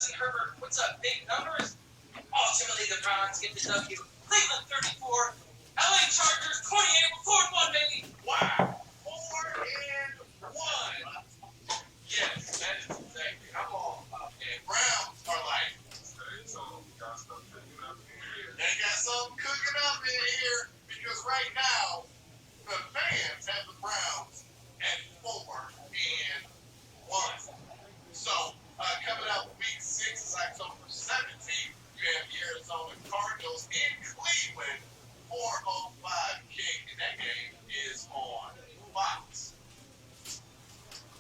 Herbert puts up big numbers. Ultimately, the Browns get the W. Cleveland 34, LA Chargers 28 with 4-1, baby. Wow, 4-1. Yes, that is exactly. I'm all about that. Browns are like, they got something cooking up in here because right now the fans have the Browns at 4-1. So coming up week 6 is October 17th. You have the Arizona Cardinals in Cleveland, 4:05 kick, and that game is on Fox.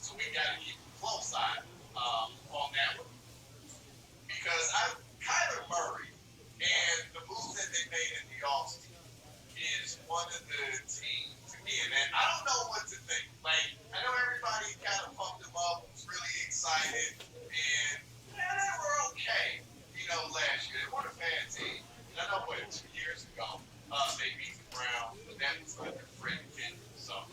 So we got to keep a close eye on that one because Kyler Murray and the moves that they made in the offseason is one of the teams to me, and I don't know what to think. Like, I know everybody kind of pumped them up, was really excited, and they were okay, last year. They weren't a bad team. And I know what 2 years ago they beat the Browns, but that was under Freddie Kitchens. So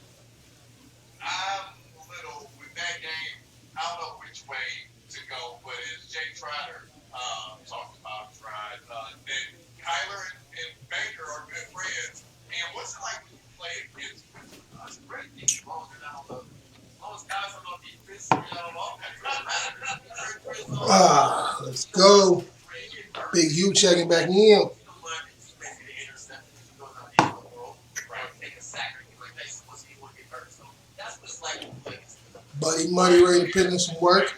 I'm a little with that game. I don't know which way to go, but as Jay Trotter talked about, that Kyler and Baker are good friends. And what's it like when you play against them? It's great. You can roll it down those guys on the defense. Let's go. Big Hugh checking back in. Buddy Muddy ready to put in some work.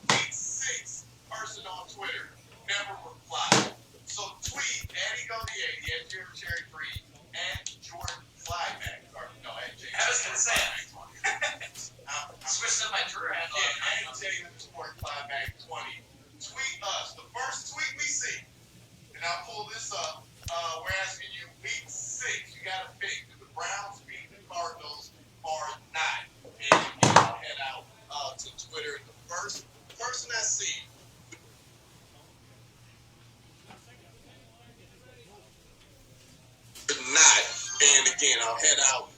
Week 6 person on Twitter never replied. So tweet Andy Godier, at Jerry 3, and Jordan Flyback. Or no, at Jay. I was gonna say it. Switched up my Twitter handle. Yeah, and Jay Jordan Flyback 20. Tweet us the first tweet we see, and I'll pull this up. We're asking you week 6. You got to pick: do the Browns beat the Cardinals or not? And you can head out to Twitter. The first person I see. Not, and again, I'll head out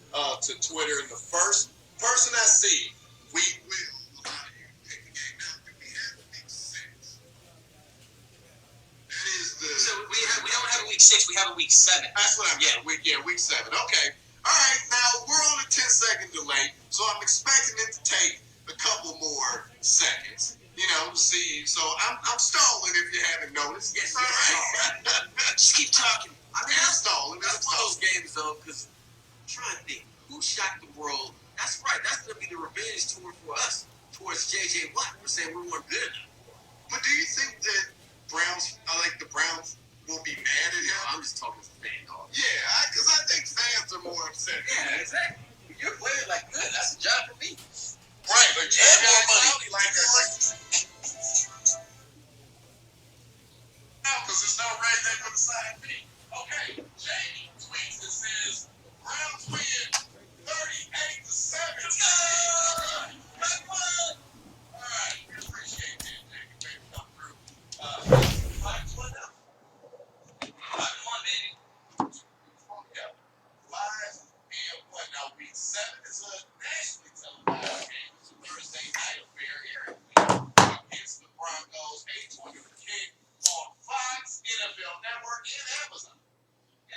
to Twitter, and the first person I see, we will allow you to pick the game. Now, do we have week 6? That is the. So we don't have a week 6. We have a week 7. That's what I'm getting. Week 7. Okay. All right. Now we're on a 10-second delay, so I'm expecting it to take a couple more seconds. See. So I'm stalling if you haven't noticed. Yes. All right. Just keep talking. I'm stalling. That's one of those games, though, because I'm trying to think. Who shocked the world? That's right. That's going to be the revenge tour for us towards J.J. Watt. We're saying we weren't good enough. But do you think that the Browns will be mad at him? I'm just talking to fan, dog. Yeah, because I think fans are more upset. Yeah, exactly. You're playing like good. That's a job for me. Right, but you got money like that. Because there's no red there for the side B. Okay, Jamie tweets and says, Browns win 38-7. Let's go! All right, we appreciate that, Jamie. Maybe come through. 5-1 now. 5-1, baby. Yeah. 5-1. Now, week 7 is a nationally televised game. It's a Thursday night affair here against the Broncos. 8:20 the kick on Fox, NFL Network, and Amazon.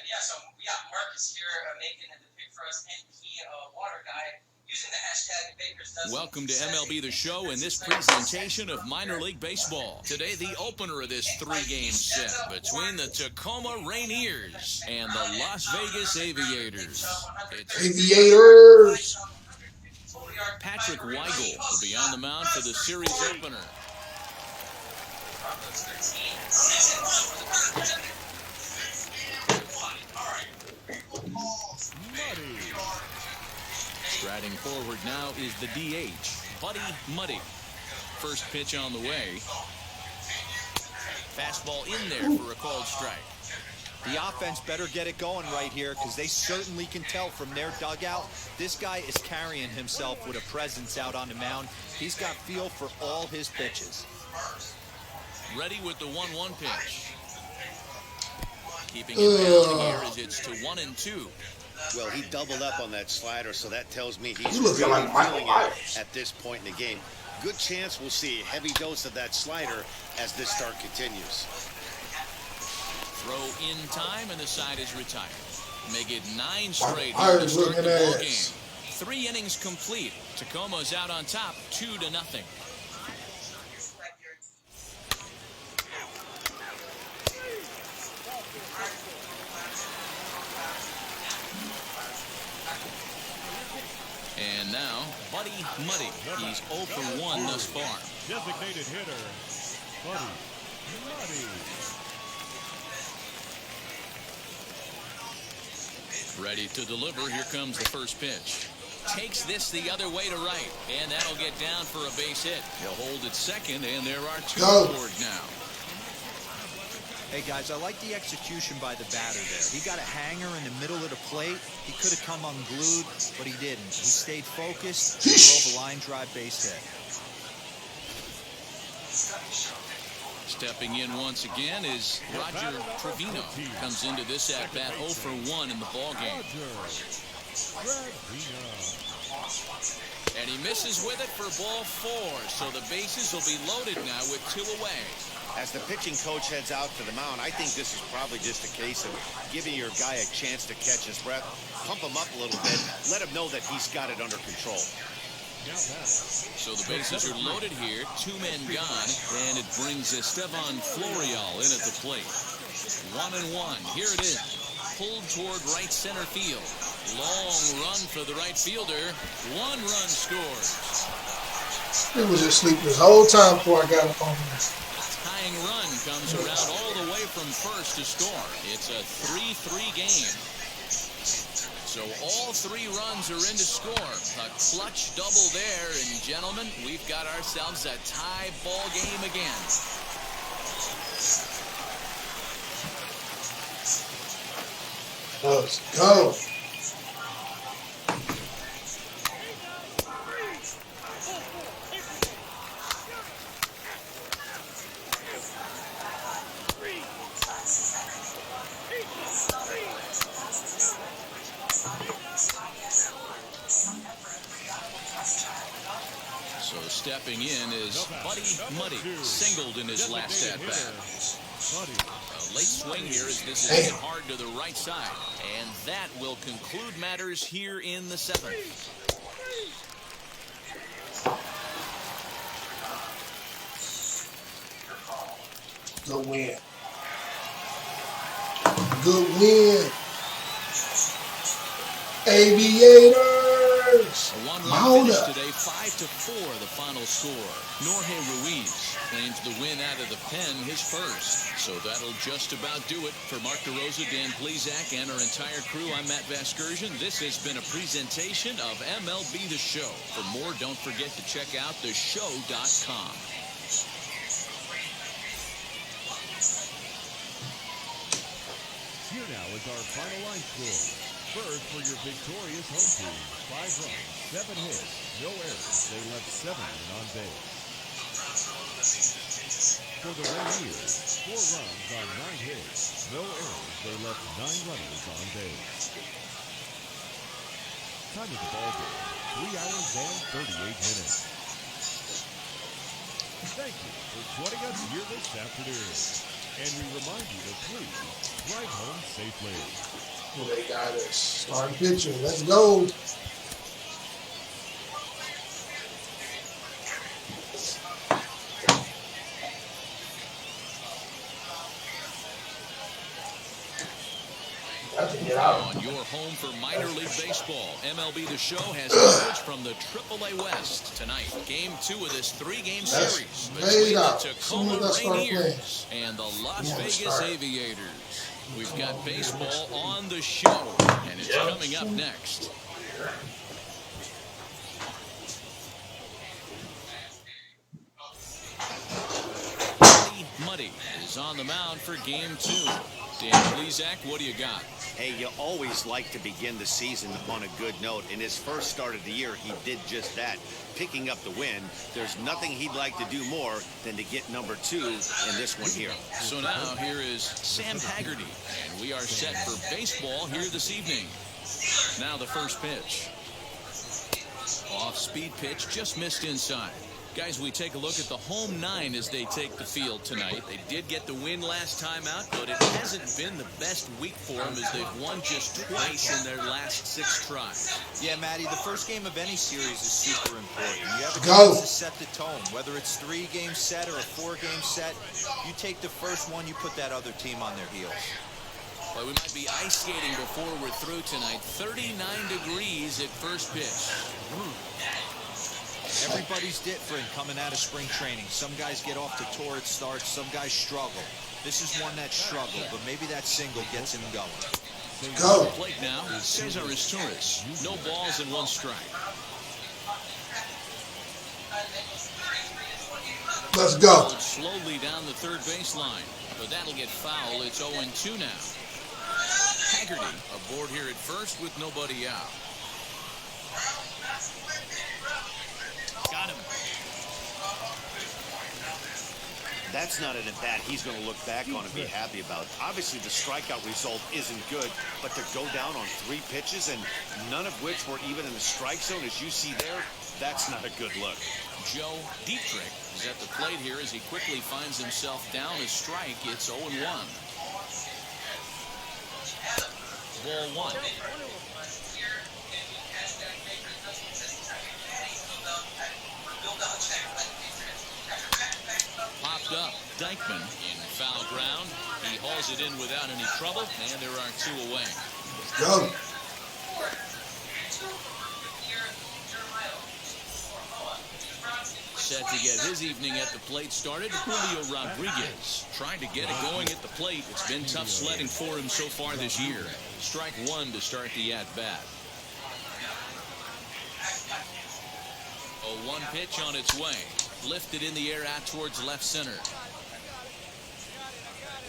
Yeah, so we got Marcus here making the pick for us, and he, water guy, using the hashtag BakersDozen. Welcome to MLB The Show and this presentation of minor league baseball. Today, the opener of this 3-game set between the Tacoma Rainiers and the Las Vegas Aviators. Aviators! Patrick Weigel will be on the mound for the series opener. Striding forward now is the DH, Buddy Muddy. First pitch on the way. Fastball in there for a called strike. The offense better get it going right here because they certainly can tell from their dugout. This guy is carrying himself with a presence out on the mound. He's got feel for all his pitches. Ready with the 1-1 pitch. Keeping it down here as it's to 1-2. Well, he doubled up on that slider, so that tells me he's You looking like Michael feeling Myers it at this point in the game. Good chance we'll see a heavy dose of that slider as this start continues. Throw in time, and the side is retired. Make it 9 straight Fire to start the looking ball ass. game. 3 innings complete. Tacoma's out on top, 2-0. And now, Buddy Muddy. He's 0 for 1 thus far. Designated hitter, Buddy Muddy. Ready to deliver. Here comes the first pitch. Takes this the other way to right, and that'll get down for a base hit. He'll hold at second, and there are 2 aboard now. Hey, guys, I like the execution by the batter there. He got a hanger in the middle of the plate. He could have come unglued, but he didn't. He stayed focused and drove a line drive base hit. Stepping in once again is Roger Trevino. Comes into this at-bat 0 for 1 in the ballgame. And he misses with it for ball 4, so the bases will be loaded now with 2 away. As the pitching coach heads out to the mound, I think this is probably just a case of giving your guy a chance to catch his breath, pump him up a little bit, let him know that he's got it under control. So the bases are loaded here, 2 men gone, and it brings Esteban Florial in at the plate. 1-1. Here it is. Pulled toward right center field. Long run for the right fielder. 1 run scores. He was just sleeping this whole time before I got up on this. Tying run comes around all the way from first to score. It's a 3-3 game. So all 3 runs are in to score. A clutch double there, and gentlemen, we've got ourselves a tie ball game again. Let's go. So stepping in is Buddy Muddy, singled in his last at-bat. A late swing here as this is hit hard to the right side. And that will conclude matters here in the 7th. Good win. Good win. Aviators. A 1-run finish today, 5-4 the final score. Jorge Ruiz claims the win out of the pen, his first. So that'll just about do it. For Mark DeRosa, Dan Plezak, and our entire crew, I'm Matt Vasgersian. This has been a presentation of MLB The Show. For more, don't forget to check out theshow.com. Here now is our final line score. First for your victorious home team, 5 runs, 7 hits, no errors. They left 7 on base. For the Rainiers, 4 runs on 9 hits, no errors. They left 9 runners on base. Time of the ball game, 3 hours and 38 minutes. Thank you for joining us here this afternoon. And we remind you to please drive home safely. Well, they got us. Starting pitcher. Let's go. On your home for minor league baseball, MLB The Show has coverage from the AAA West tonight. Game 2 of this 3-game series between the Tacoma Rainiers and the Las Vegas Aviators. We've got baseball on the show, and it's coming up next. Muddy is on the mound for Game 2. Dan Plezak, what do you got? Hey, you always like to begin the season on a good note. In his first start of the year, he did just that, picking up the win. There's nothing he'd like to do more than to get number 2 in this one here. So now here is Sam Haggerty, and we are set for baseball here this evening. Now the first pitch. Off-speed pitch, just missed inside. Guys, we take a look at the home nine as they take the field tonight. They did get the win last time out, but it hasn't been the best week for them as they've won just twice in their last 6 tries. Yeah, Matty, the first game of any series is super important. You have a Go. chance to set the tone. Whether it's 3-game set or a 4-game set, you take the first one, you put that other team on their heels. Well, we might be ice skating before we're through tonight. 39 degrees at first pitch. Everybody's different coming out of spring training. Some guys get off to torrid starts, some guys struggle. This is one that struggled, but maybe that single gets him going. Go. Plate now, Cesar Torres. No balls and 1 strike. Let's go. Slowly down the third baseline, but that'll get foul. It's 0-2 now. Haggerty aboard here at first with nobody out. Got him. That's not an at-bat he's going to look back on and be happy about. Obviously, the strikeout result isn't good, but to go down on 3 pitches and none of which were even in the strike zone, as you see there, that's not a good look. Joe Dietrich is at the plate here as he quickly finds himself down a strike. It's 0-1. Ball 1. Popped up. Dykeman in foul ground. He hauls it in without any trouble, and there are 2 away. Go. Set to get his evening at the plate started, Julio Rodriguez. Trying to get it going at the plate. It's been tough sledding for him so far this year. Strike 1 to start the at-bat. A 1 pitch on its way. Lifted in the air out towards left center.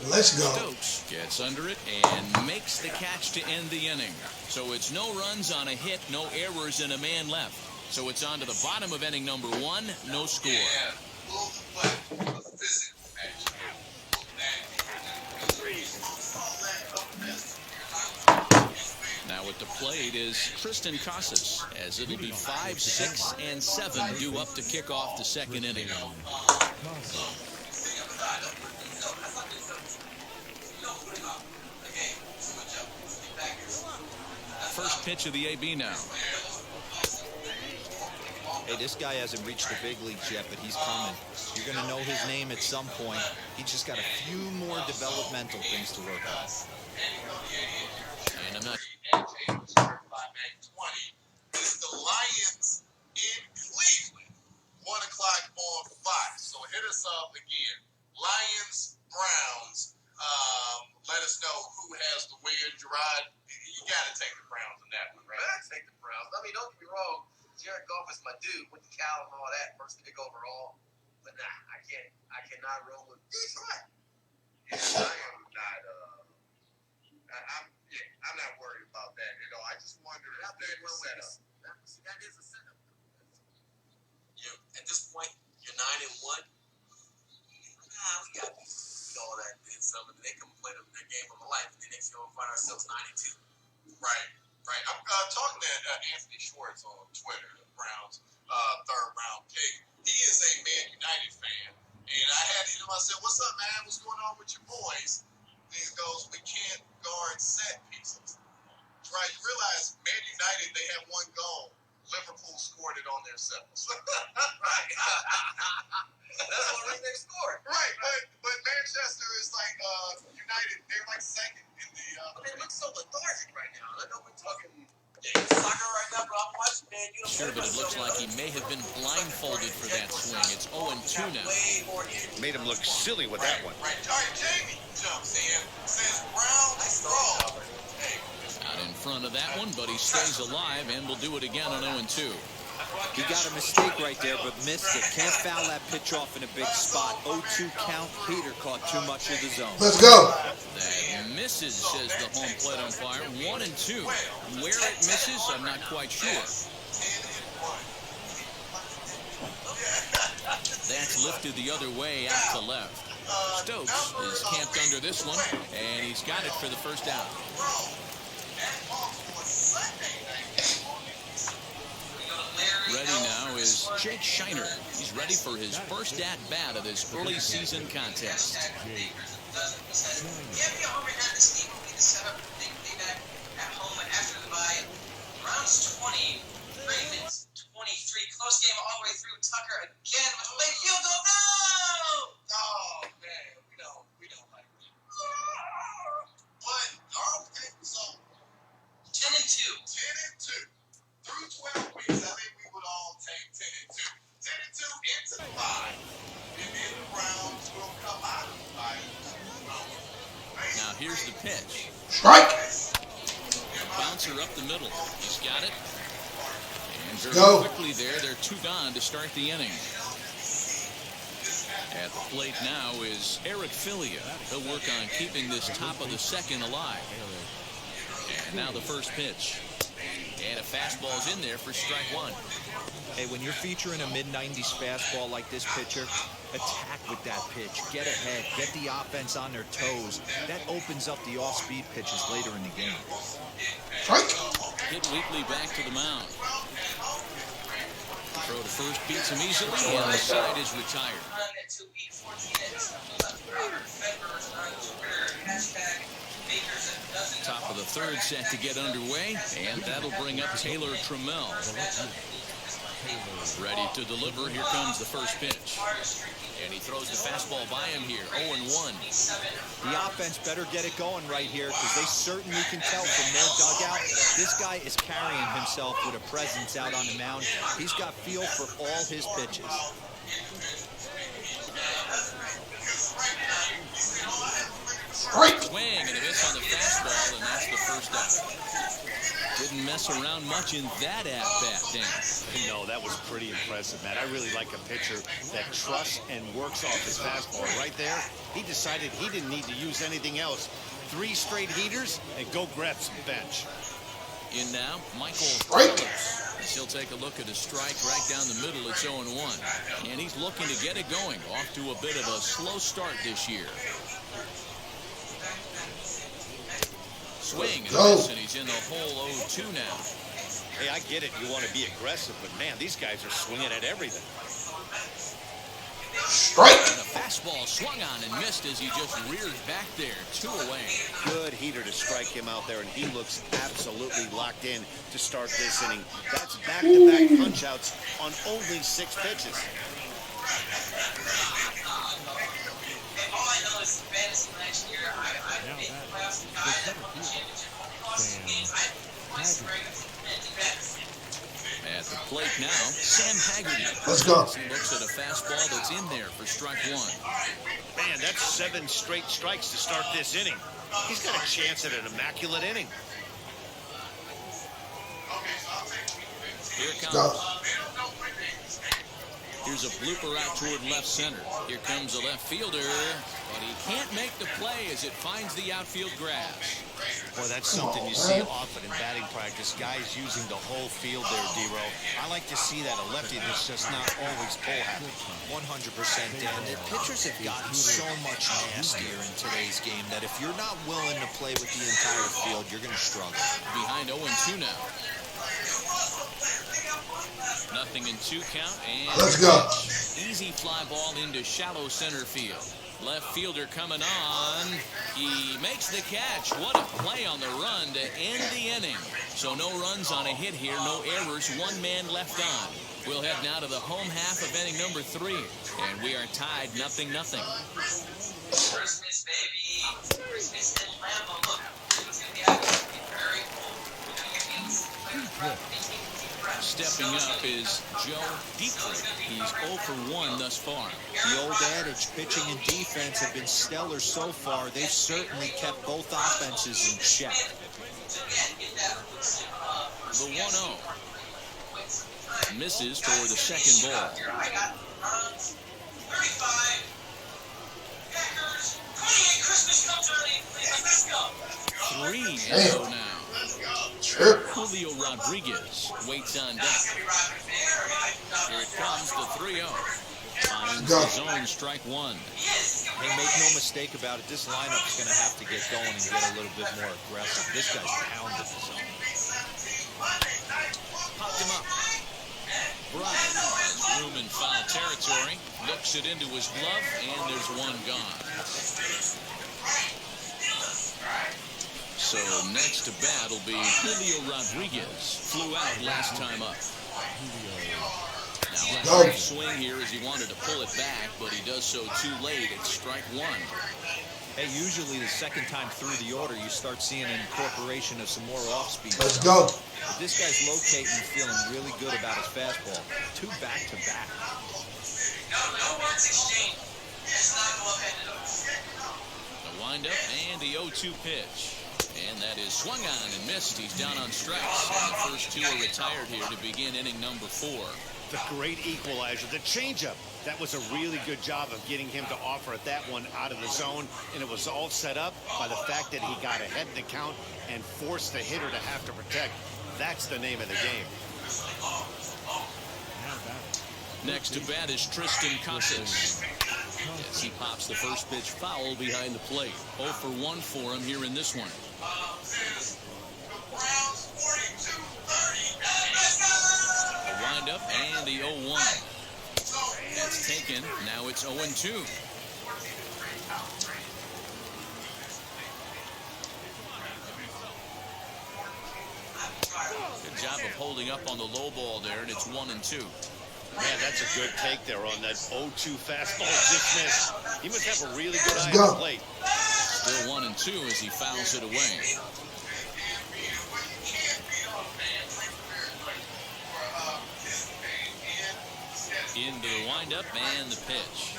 Let's go. Stokes gets under it and makes the catch to end the inning. So it's no runs on a hit, no errors, and a man left. So it's on to the bottom of inning number 1, no score. Now at the plate is Tristan Casas, as it'll be 5, 6, and 7 due up to kick off the second inning. First pitch of the AB now. Hey, this guy hasn't reached the big leagues yet, but he's coming. You're going to know his name at some point. He just got a few more developmental things to work on. And I'm not... It's the Lions in Cleveland. 1 o'clock on Fox. So hit us up again. Lions, Browns. Let us know who has the win. Gerard, you got to take the Browns in that one, right? I take the Browns. I mean, don't get me wrong. Jared Goff is my dude with the cow and all that, first pick overall. But nah, I cannot roll with Detroit. Yeah, I am not. I'm not worried about that at all. I just wonder if that is a setup. That is a setup. At this point, you're 9-1. Nah, we got all that and something. They can play their game of a life, and then next year we'll find ourselves 9-2. Right. I'm talking to Anthony Schwartz on Twitter, the Browns' third-round pick. He is a Man United fan, and I said, "What's up, man? What's going on with your boys?" And he goes, "We can't guard set pieces." Right? You realize Man United, they have 1 goal. Liverpool scored it on themselves. Right. That's the only reason they scored. Right, but Manchester is like United. They're like second in the. They look so lethargic right now. I know we're talking soccer right now, but I'm watching, man. Sure, but it looks like he may have been blindfolded for that swing. It's 0-2 now. Made him look silly with that one. Right. All right, Jamie jumps in, says Browns throw. Out in front of that one, but he stays alive and will do it again on 0-2. He got a mistake right there, but missed it. Can't foul that pitch off in a big spot. 0-2 count. Peter caught too much of the zone. Let's go. That misses, says the home plate umpire. 1-2. Where it misses, I'm not quite sure. That's lifted the other way out to left. Stokes is camped under this one, and he's got it for the first out. Ready now is Jake Shiner. He's ready for his first at-bat of this early season contest. Rounds 20, Ravens 23. Close game all the way through. Tucker again with a late field goal. No! Oh, man. We don't like it. But, okay, so 10 and 2. 10 and 2. Through 12 weeks, I think we would all take 10 and 2. 10 and 2 into the 5. And then the Browns will come out of the 5. Now here's the pitch. Strike. Bouncer up the middle. He's got it. And very Go. quickly there, they're 2 gone to start the inning. At the plate now is Eric Filia. He'll work on keeping this top of the second alive. And now the first pitch. And a fastball's in there for strike 1. Hey, when you're featuring a mid-90s fastball like this pitcher, attack with that pitch. Get ahead. Get the offense on their toes. That opens up the off-speed pitches later in the game. Strike. Hit Weekly back to the mound. Throw to first beats him easily, and the side is retired. Top of the third set to get underway, and that'll bring up Taylor Trammell. Ready to deliver. Here comes the first pitch. And he throws the fastball by him here. 0-1. The offense better get it going right here because they certainly can tell from their dugout. This guy is carrying himself with a presence out on the mound. He's got feel for all his pitches. Swing and a miss on the fastball, and that's the first out. Didn't mess around much in that at-bat, Dan. No, that was pretty impressive, Matt. I really like a pitcher that trusts and works off his fastball. Right there, he decided he didn't need to use anything else. 3 straight heaters and go grab some bench. In now, Michael Phillips. He'll take a look at a strike right down the middle. It's 0-1. And he's looking to get it going. Off to a bit of a slow start this year. Swing and a miss, and he's in the hole 0-2 now. Hey, I get it. You want to be aggressive, but man, these guys are swinging at everything. Strike. And a fastball swung on and missed as he just reared back there. 2 away. Good heater to strike him out there, and he looks absolutely locked in to start this inning. That's back-to-back punch-outs on only 6 pitches. All I know is fantasy last year, I made the playoffs and got that championship. Games, I won some regulars and defense. At the plate now, Sam Haggerty. Let's go. He looks at a fastball that's in there for strike 1. Man, that's 7 straight strikes to start this inning. He's got a chance at an immaculate inning. Here it comes. Go. Here's a blooper out toward left center. Here comes the left fielder, but he can't make the play as it finds the outfield grass. Boy, that's something you see often in batting practice. Guys using the whole field there, D-Row. I like to see that. A lefty that's just not always pull happy. 100%, Dan. The pitchers have gotten so much nastier in today's game that if you're not willing to play with the entire field, you're going to struggle. Behind 0-2 now. Nothing in 2 count, and Let's go. easy fly ball into shallow center field. Left fielder coming on. He makes the catch. What a play on the run to end the inning. So no runs on a hit here, no errors, 1 man left on. We'll head now to the home half of inning number 3, and we are tied 0-0. Christmas, baby. Christmas in Lambo. Look, it's going to be very cool. Stepping up is Joe Dietrich. He's 0 for 1 thus far. The old adage, pitching and defense have been stellar so far. They've certainly kept both offenses in check. The 1-0. Misses for the second ball. 35. Packers. 28 Christmas comes early. Let's go. 3-0 now. Sure. Julio Rodriguez waits on deck. Here it comes, the 3-0. Finds Go. his own strike 1. Hey, make no mistake about it, this lineup's going to have to get going and get a little bit more aggressive. This guy's pounding the zone. Popped him up. Bryant in foul territory. Looks it into his glove, and there's one gone. So next to bat will be Julio Rodriguez. Flew out last time up. Now a swing here as he wanted to pull it back, but he does so too late. It's strike one. Hey, usually the second time through the order, you start seeing an incorporation of some more off-speed. Let's go. But this guy's locating and feeling really good about his fastball. 2 back-to-back. No words exchanged. Just not go ahead and The windup and the 0-2 pitch. And that is swung on and missed. He's down on strikes. And the first 2 are retired here to begin inning number 4. The great equalizer, the changeup. That was a really good job of getting him to offer at that one out of the zone, and it was all set up by the fact that he got ahead in the count and forced the hitter to have to protect. That's the name of the game. Next to bat is Tristan Casas. As he pops the first pitch foul behind the plate. 0 for 1 for him here in this one. The windup and the 0-1. That's taken. Now it's 0-2. Good job of holding up on the low ball there, and it's 1-2. Man, that's a good take there on that 0-2 fastball dismissed. He must have a really good eye go. on the plate. Still 1-2 as he fouls it away. Into the windup and the pitch.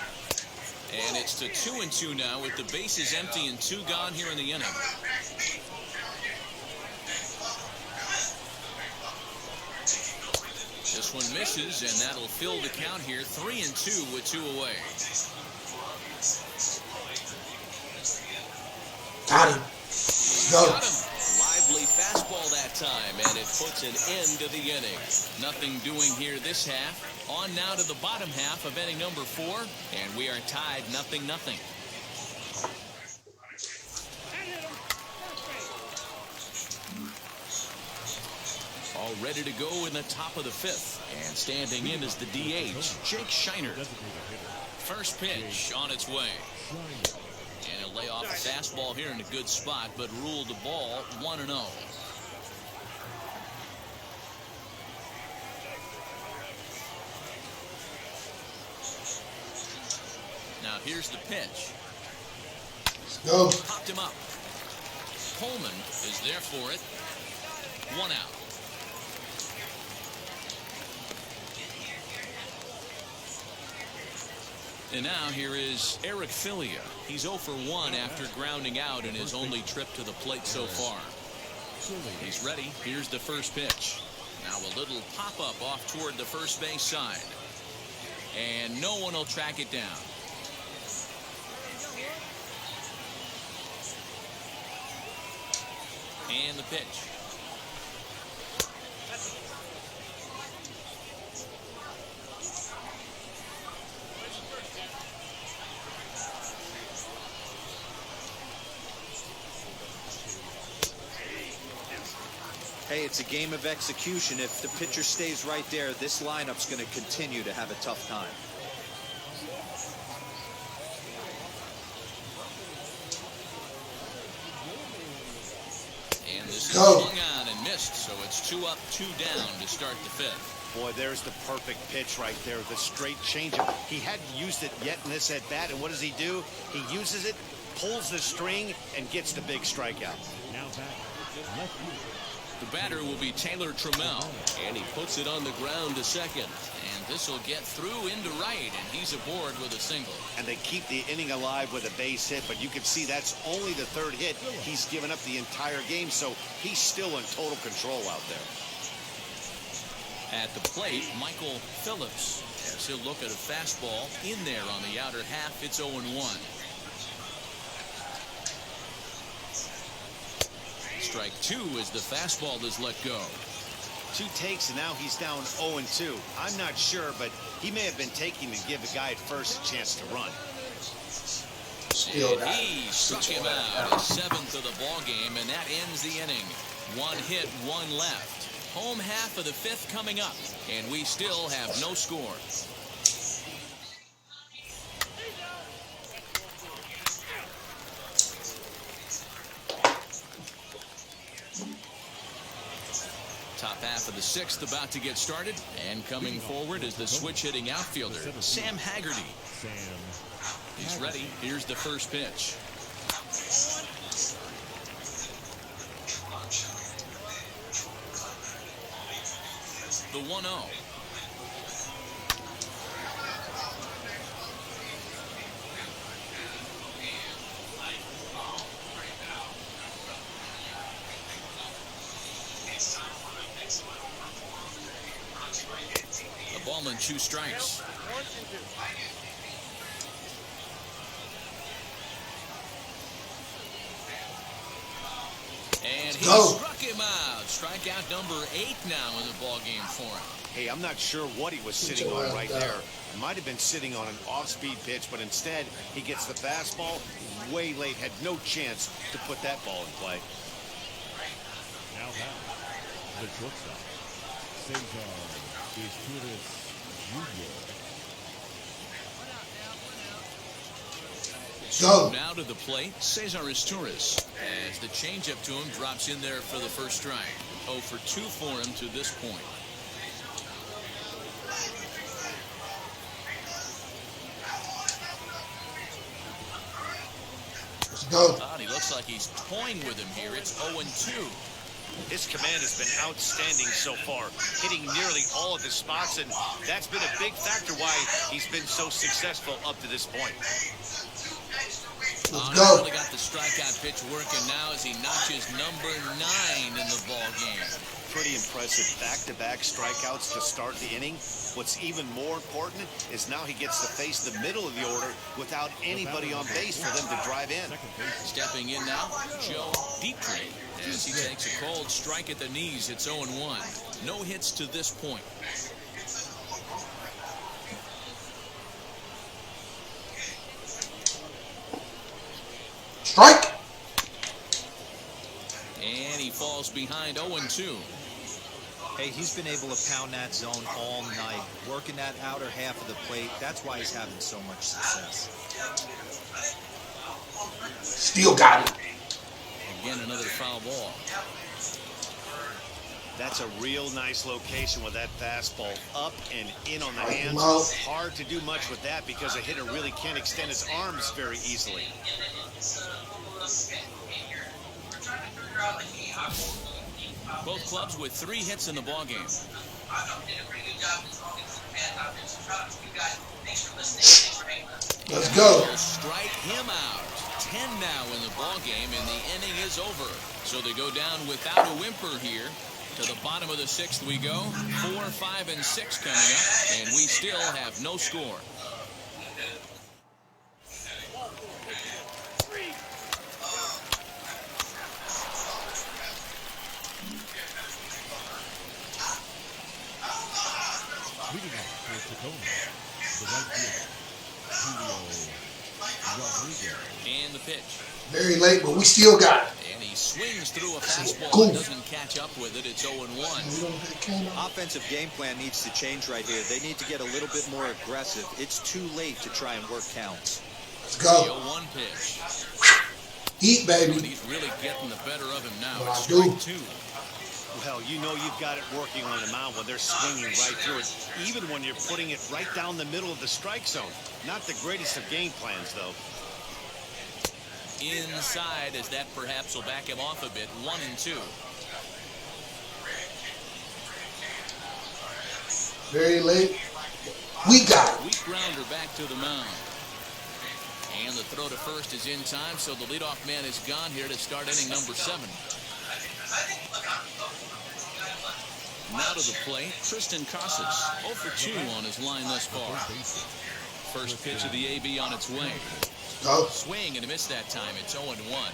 And it's to 2-2 now with the bases empty and 2 gone here in the inning. This one misses, and that'll fill the count here. 3-2 with 2 away. Got him. Go. Got him. Lively fastball that time, and it puts an end to the inning. Nothing doing here this half. On now to the bottom half of inning number 4, and we are tied 0-0. All ready to go in the top of the 5th, and standing in is the DH, Jake Shiner. First pitch on its way. And he'll lay off the fastball here in a good spot, but ruled the ball 1-0. Now here's the pitch. Go. Popped him up. Coleman is there for it. 1 out. And now here is Eric Filia. He's 0 for 1 after grounding out in his only trip to the plate so far. He's ready. Here's the first pitch. Now a little pop-up off toward the first base side. And no one will track it down. And the pitch. Hey, it's a game of execution. If the pitcher stays right there, this lineup's going to continue to have a tough time. And this is Go. swung on and missed, so it's 2 up, 2 down to start the 5th. Boy, there's the perfect pitch right there, the straight changeup. He hadn't used it yet in this at-bat, and what does he do? He uses it, pulls the string, and gets the big strikeout. Now back. Left field. The batter will be Taylor Trammell, and he puts it on the ground to second. And this will get through into right, and he's aboard with a single. And they keep the inning alive with a base hit, but you can see that's only the 3rd hit. He's given up the entire game, so he's still in total control out there. At the plate, Michael Phillips, as he'll look at a fastball in there on the outer half. It's 0-1. Strike 2 as the fastball is let go. 2 takes, and now he's down 0-2. I'm not sure, but he may have been taking to give the guy at first a chance to run. Still And he struck him out, his 7th of the ball game, and that ends the inning. 1 hit, 1 left. Home half of the 5th coming up, and we still have no score. half of the sixth about to get started, and coming forward is the switch-hitting outfielder, Sam Haggerty. He's ready. Here's the first pitch. The 1-0. A ball and 2 strikes. And he struck him out. Strikeout number 8 now in the ball game for him. Hey, I'm not sure what he was sitting on right there. Might have been sitting on an off-speed pitch, but instead he gets the fastball way late. Had no chance to put that ball in play. Now back, the shortstop, Cesar Jr. Go. Now to the plate, Cesar Izturis, as the changeup to him drops in there for the first strike. 0 for 2 for him to this point. Let's go. He looks like he's toying with him here. It's 0-2. His command has been outstanding so far, hitting nearly all of his spots, and that's been a big factor why he's been so successful up to this point. Let's go. Really got the strikeout pitch working now as he notches number 9 in the ball game. Pretty impressive back-to-back strikeouts to start the inning. What's even more important is now he gets to face the middle of the order without anybody on base for them to drive in. Stepping in now, Joe Dietrich, as he takes a cold strike at the knees. It's 0-1. No hits to this point. Strike. And he falls behind 0-2. Hey, he's been able to pound that zone all night, working that outer half of the plate. That's why he's having so much success. Still got it. Again, another foul ball. That's a real nice location with that fastball up and in on the hands. Hard to do much with that because a hitter really can't extend his arms very easily. Both clubs with 3 hits in the ball game. Let's go. Strike him out. 10 now in the ball game, and the inning is over. So they go down without a whimper here. To the bottom of the 6th we go. 4, 5, and 6 coming up, and we still have no score. Leading off for Tacoma, the right fielder, Hooliewoodyella. And the pitch. Very late, but we still got it. And he swings through a fastball that doesn't catch up with it. It's 0-1. Offensive game plan needs to change right here. They need to get a little bit more aggressive. It's too late to try and work counts. Let's go. 0-1 pitch. Eat, baby. And he's really getting the better of him now. What It's I do. strike 2. Well, you know you've got it working on the mound when they're swinging right through it, even when you're putting it right down the middle of the strike zone. Not the greatest of game plans, though. Inside, as that perhaps will back him off a bit. 1-2. Very late. We got it. Weak grounder back to the mound. And the throw to first is in time, so the leadoff man is gone here to start inning number 7. Now to the plate, Tristan Casas. 0 for 2 on his line thus far. First pitch of the AB on its way. Go. Swing and a miss that time. It's 0-1.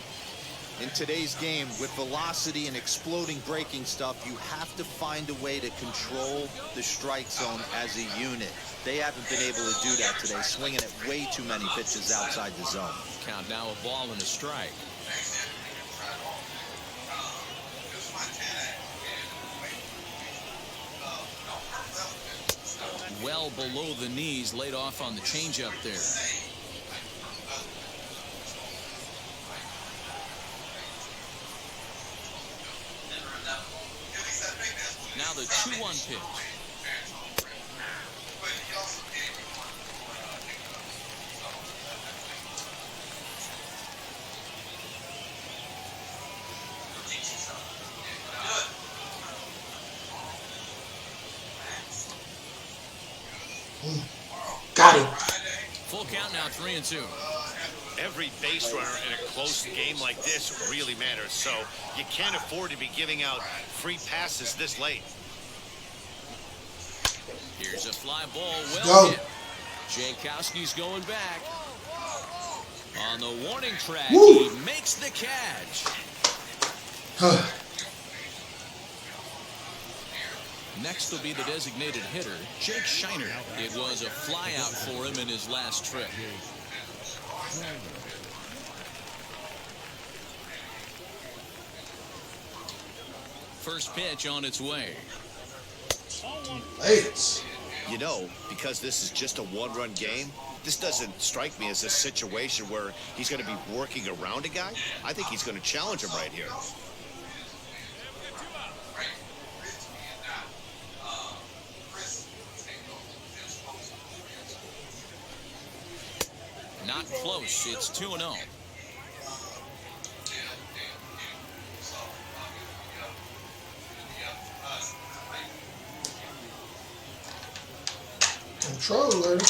In today's game, with velocity and exploding breaking stuff, you have to find a way to control the strike zone as a unit. They haven't been able to do that today, swinging at way too many pitches outside the zone. Count now, a ball and a strike. Well below the knees, laid off on the changeup there. Now the 2-1 pitch. Got him. Full count now, 3-2. Every base runner in a close game like this really matters, so you can't afford to be giving out free passes this late. Here's a fly ball, well Go. hit. Jankowski's going back. On the warning track, Woo. he makes the catch. Next will be the designated hitter, Jake Shiner. It was a flyout for him in his last trip. First pitch on its way. Late. You know, because this is just a one-run game, this doesn't strike me as a situation where he's going to be working around a guy. I think he's going to challenge him right here. Not close. It's 2-0. Control, lady.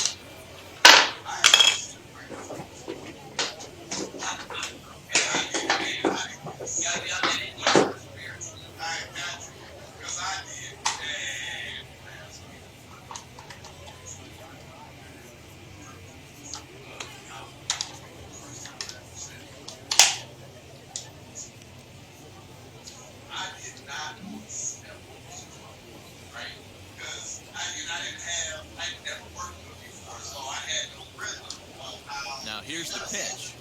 Now here's the pitch.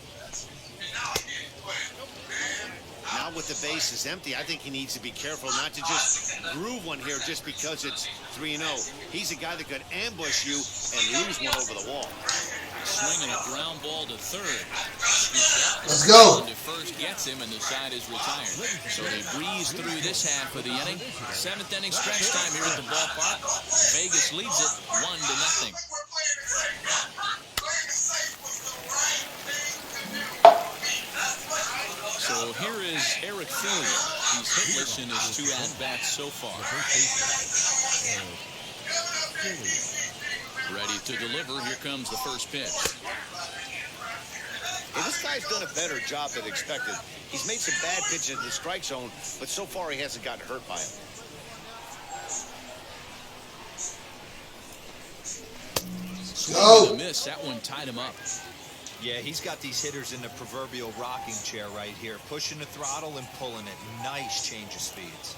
Now with the base is empty, I think he needs to be careful not to just groove one here just because it's 3-0. He's a guy that could ambush you and lose one over the wall. Swinging a ground ball to third. Let's go. To first gets him and the side is retired. So they breeze through this half of the inning. 7th inning stretch time here at the ballpark. Vegas leads it 1-0. So here is Eric Fillion. He's hitless in his 2 at-bats so far. Ready to deliver. Here comes the first pitch. Hey, this guy's done a better job than expected. He's made some bad pitches in the strike zone, but so far he hasn't gotten hurt by him. Go. A miss. That one tied him up. Yeah, he's got these hitters in the proverbial rocking chair right here, pushing the throttle and pulling it. Nice change of speeds.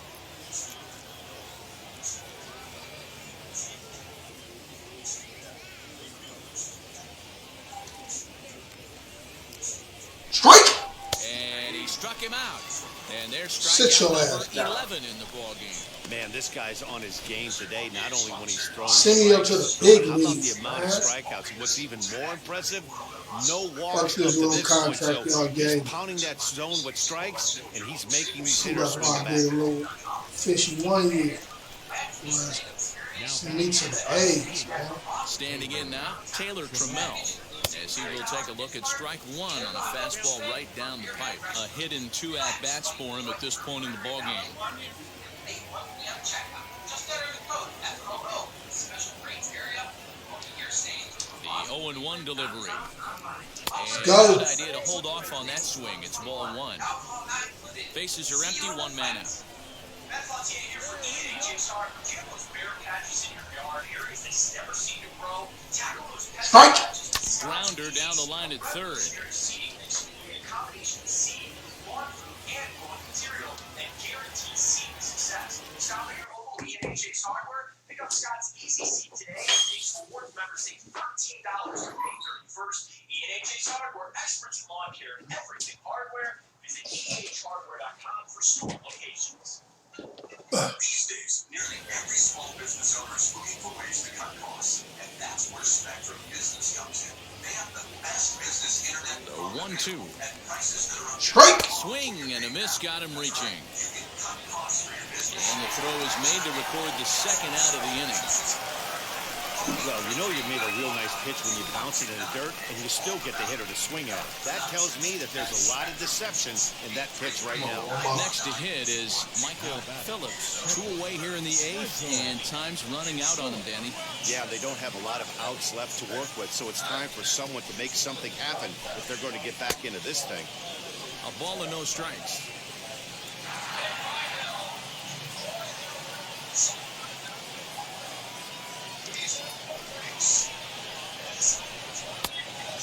Strike. And he struck him out. And there's Sit your strikeout ass number down. 11 in the ballgame. Man, this guy's on his game today, not only when he's throwing Send me up to the strikes. big How about leagues, the amount of man. strikeouts? And what's even more impressive, no Fuck walks up this to little this point. contract So y'all game. he's pounding that zone with strikes, and he's making these See hitters that swing rock back. me a little fishy 1 year. Send me to the A's, man. Standing in now, Taylor Trammell. As he will take a look at strike 1 on a fastball right down the pipe. A hit in 2 at-bats for him at this point in the ballgame. The 0-1 delivery. And Go. good idea to hold off on that swing. It's ball 1. Bases are empty, 1 man out. Strike. Grounder down the line at third. Pick up Scott's Easy Seat today. Nation's fourth member saves $13 through May 31st. E&H's Hardware, experts in lawn care and everything hardware. Visit ehhardware.com for store locations. These days, nearly every small business owner is looking for ways to cut costs, and that's That's where Spectrum Business comes in. They have the best business internet. The 1-2. At prices that are Strike. Swing and a miss got him reaching. you can cut costs for your business. And the throw is made to record the second out of the inning. Well, you know you made a real nice pitch when you bounce it in the dirt, and you still get the hitter to swing at it. That tells me that there's a lot of deception in that pitch right now. Next to hit is Michael Phillips. 2 away here in the 8th, and time's running out on him, Danny. Yeah, they don't have a lot of outs left to work with, so it's time for someone to make something happen if they're going to get back into this thing. A ball and no strikes.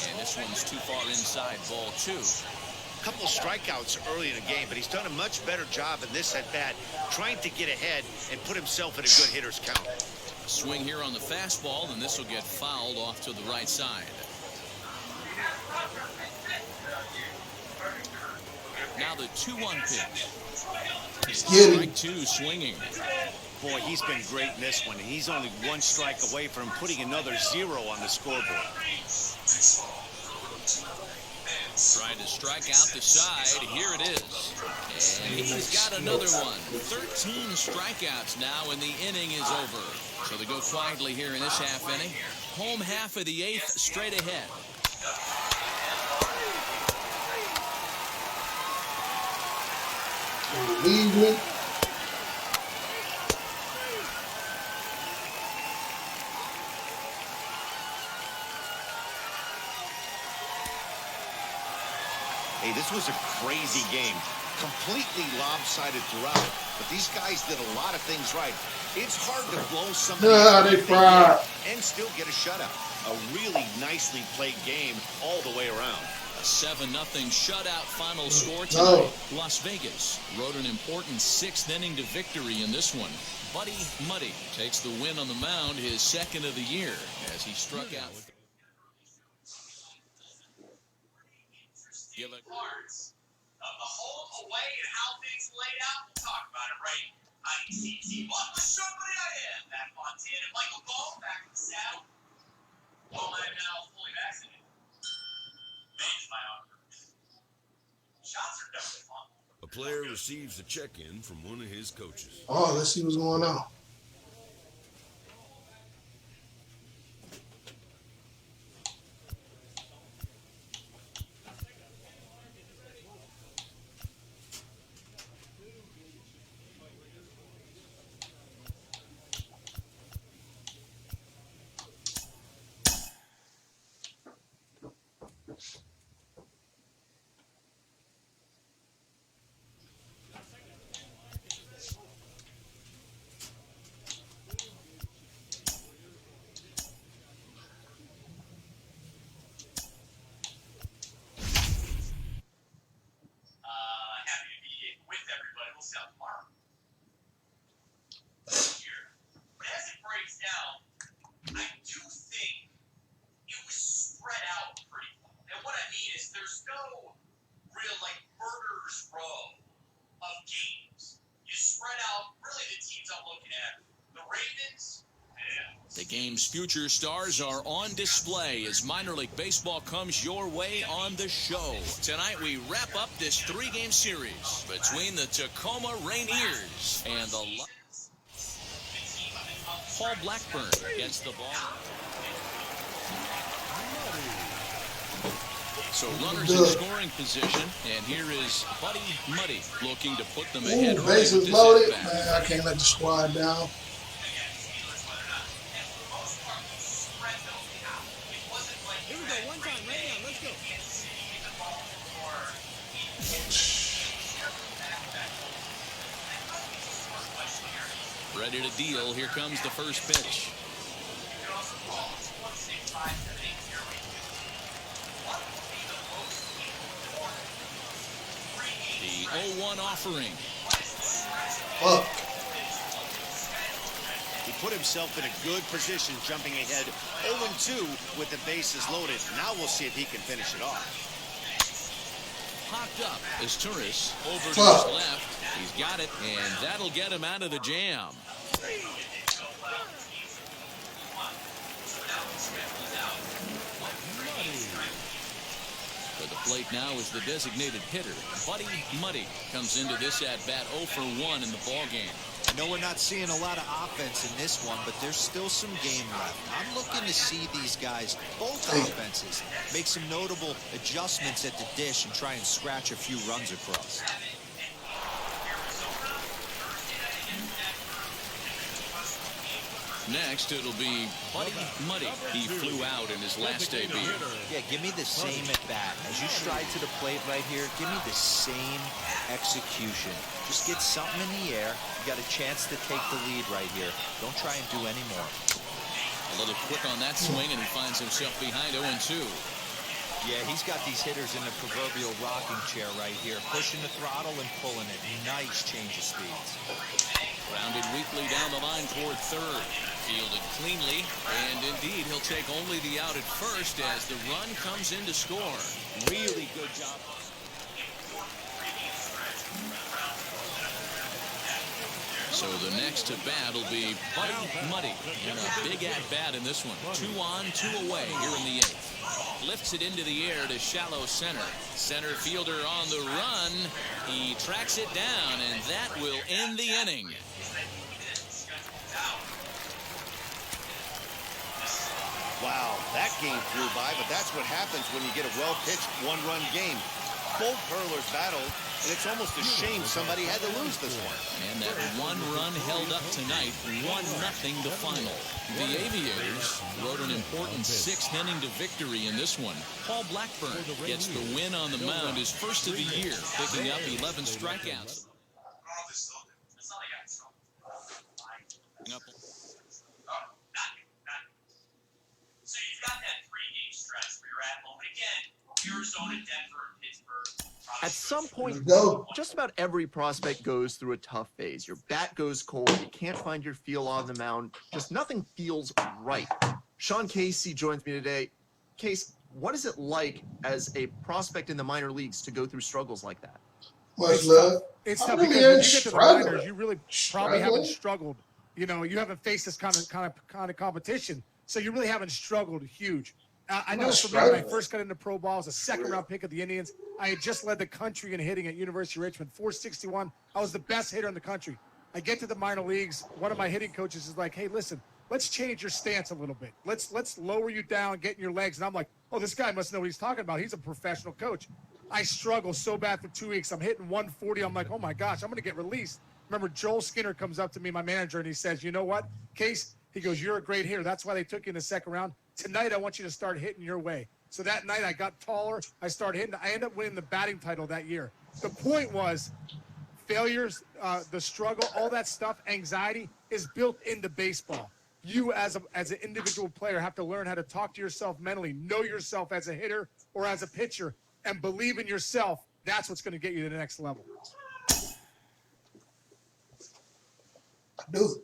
And this one's too far inside, ball 2. A couple of strikeouts early in the game, but he's done a much better job in this at-bat, trying to get ahead and put himself in a good hitter's count. Swing here on the fastball, and this will get fouled off to the right side. Now the 2-1 pitch. Strike 2 swinging. Boy, he's been great in this one. He's only 1 strike away from putting another 0 on the scoreboard. Trying to strike out the side. Here it is. And he's got another one. 13 strikeouts now, and the inning is over. So they go quietly here in this half inning. Home half of the 8th, straight ahead. Leaving. Hey, this was a crazy game. Completely lopsided throughout. But these guys did a lot of things right. It's hard to blow somebody out and still get a shutout. A really nicely played game all the way around. A 7-0 shutout final score tonight. Las Vegas rode an important 6th inning to victory in this one. Buddy Muddy takes the win on the mound, his 2nd of the year, as he struck out. Give it. Parts of the home, away, and how things laid out. We'll talk about it right on ECT. What the somebody I am. Matt Montana and Michael Ball back in the saddle. Well, I'm now fully vaccinated. Manage my offer. Shots are definitely fun. A player receives a check-in from one of his coaches. Oh, let's see what's going on. Happy to be with everybody. We'll see you tomorrow. Here. But as it breaks down, I do think it was spread out pretty well. And what I mean is there's no real, murderer's row of games. You spread out, really the teams I'm looking at. The Ravens, The game's future stars are on display as minor league baseball comes your way on the show. Tonight we wrap up this 3-game series between the Tacoma Rainiers and the Paul Blackburn gets the ball. So runners in scoring position, and here is Buddy Muddy looking to put them ahead. Bases loaded. Man, I can't let the squad down. Ready to deal. Here comes the first pitch. The 0-1 offering. He put himself in a good position, jumping ahead 0-2 with the bases loaded. Now we'll see if he can finish it off. Popped up as Turris over to his left. He's got it, and that'll get him out of the jam. At the plate now is the designated hitter. Buddy Muddy comes into this at-bat 0 for 1 in the ballgame. I know we're not seeing a lot of offense in this one, but there's still some game left. I'm looking to see these guys, both offenses, make some notable adjustments at the dish and try and scratch a few runs across. Next, it'll be Buddy Muddy. He flew out in his last debut. Yeah, give me the same at bat. As you stride to the plate right here, give me the same execution. Just get something in the air. You got a chance to take the lead right here. Don't try and do any more. A little quick on that swing, and he finds himself behind 0-2. Yeah, he's got these hitters in the proverbial rocking chair right here, pushing the throttle and pulling it. Nice change of speeds. Grounded weakly down the line toward third. Fielded cleanly, and indeed he'll take only the out at first as the run comes in to score. Really good job. So the next to bat will be Buddy Muddy in a big at-bat in this one. 2 on, 2 away here in the 8th. Lifts it into the air to shallow center. Center fielder on the run. He tracks it down, and that will end the inning. Wow, that game flew by, but that's what happens when you get a well-pitched one-run game. Both hurlers battled, and it's almost a shame somebody had to lose this one. And that one run held up tonight, 1-0 the final. The Aviators rode an important 6th inning to victory in this one. Paul Blackburn gets the win on the mound, his first of the year, picking up 11 strikeouts. So you've got that 3-game stretch where you're at home. Again, Arizona, Denver, and Pittsburgh. At some point, Go. just about every prospect goes through a tough phase. Your bat goes cold. You can't find your feel on the mound. Just nothing feels right. Sean Casey joins me today. Case, what is it like as a prospect in the minor leagues to go through struggles like that? Much love. It's I tough really because ain't when you get to the minors, struggling. you really probably haven't struggled. You know, you haven't faced this kind of competition, so you really haven't struggled huge. I know for me, when I first got into pro ball, I was a second-round pick of the Indians. I had just led the country in hitting at University of Richmond, 461. I was the best hitter in the country. I get to the minor leagues. One of my hitting coaches is like, "Hey, listen, let's change your stance a little bit. Let's lower you down, get in your legs." And I'm like, "Oh, this guy must know what he's talking about. He's a professional coach." I struggle so bad for 2 weeks. I'm hitting 140. I'm like, "Oh my gosh, I'm going to get released." Remember, Joel Skinner comes up to me, my manager, and he says, "You know what, Case?" He goes, "You're a great hitter. That's why they took you in the second round. Tonight, I want you to start hitting your way." So that night, I got taller. I started hitting. I ended up winning the batting title that year. The point was, failures, the struggle, all that stuff, anxiety is built into baseball. You, as an individual player, have to learn how to talk to yourself mentally, know yourself as a hitter or as a pitcher, and believe in yourself. That's what's going to get you to the next level. Do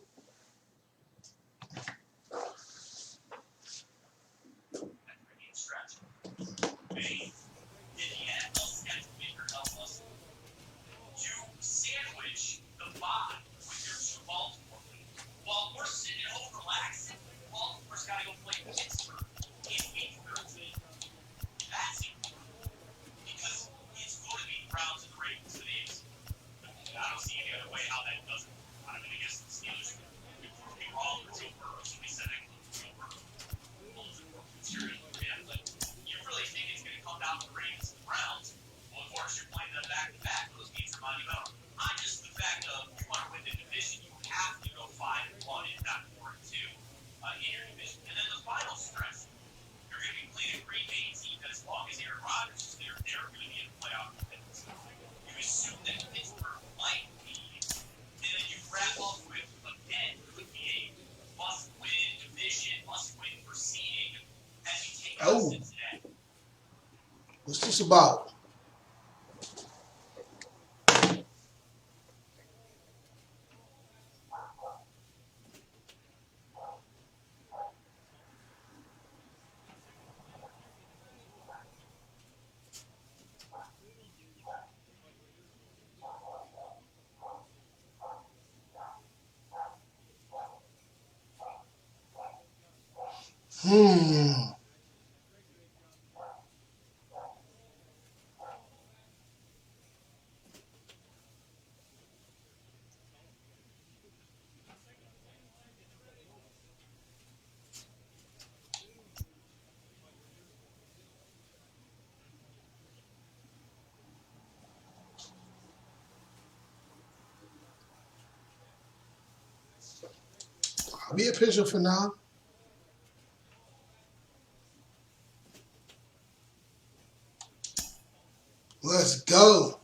Sandwich the bot with your 2 Baltimore leads. While we're sitting at home relaxing, Baltimore's got to go play Pittsburgh in week 13. That's important because it's going to be Browns and the Ravens and the AFC. I don't see any other way how that doesn't. I mean, I guess the Steelers could prove me wrong with Joe Burrow. Somebody said that Joe Burrow holds it more material. Yeah, but you really think it's going to come down to the Ravens and the Browns? Well, of course, you're playing them back-to-back. Those games are monumental. Not just the fact of you want to win the division, you have to go 5-1, if not 4-2, in your division. And then the final stretch, you're going to be playing a Green Bay team that, as long as Aaron Rodgers is there, they're going to be in the playoff. You assume that Pittsburgh might be, and then you wrap up with, again, could be a must-win division, must-win for seeding as you take out Cincinnati. what's this about? I'll be a pitcher for now. Let's go.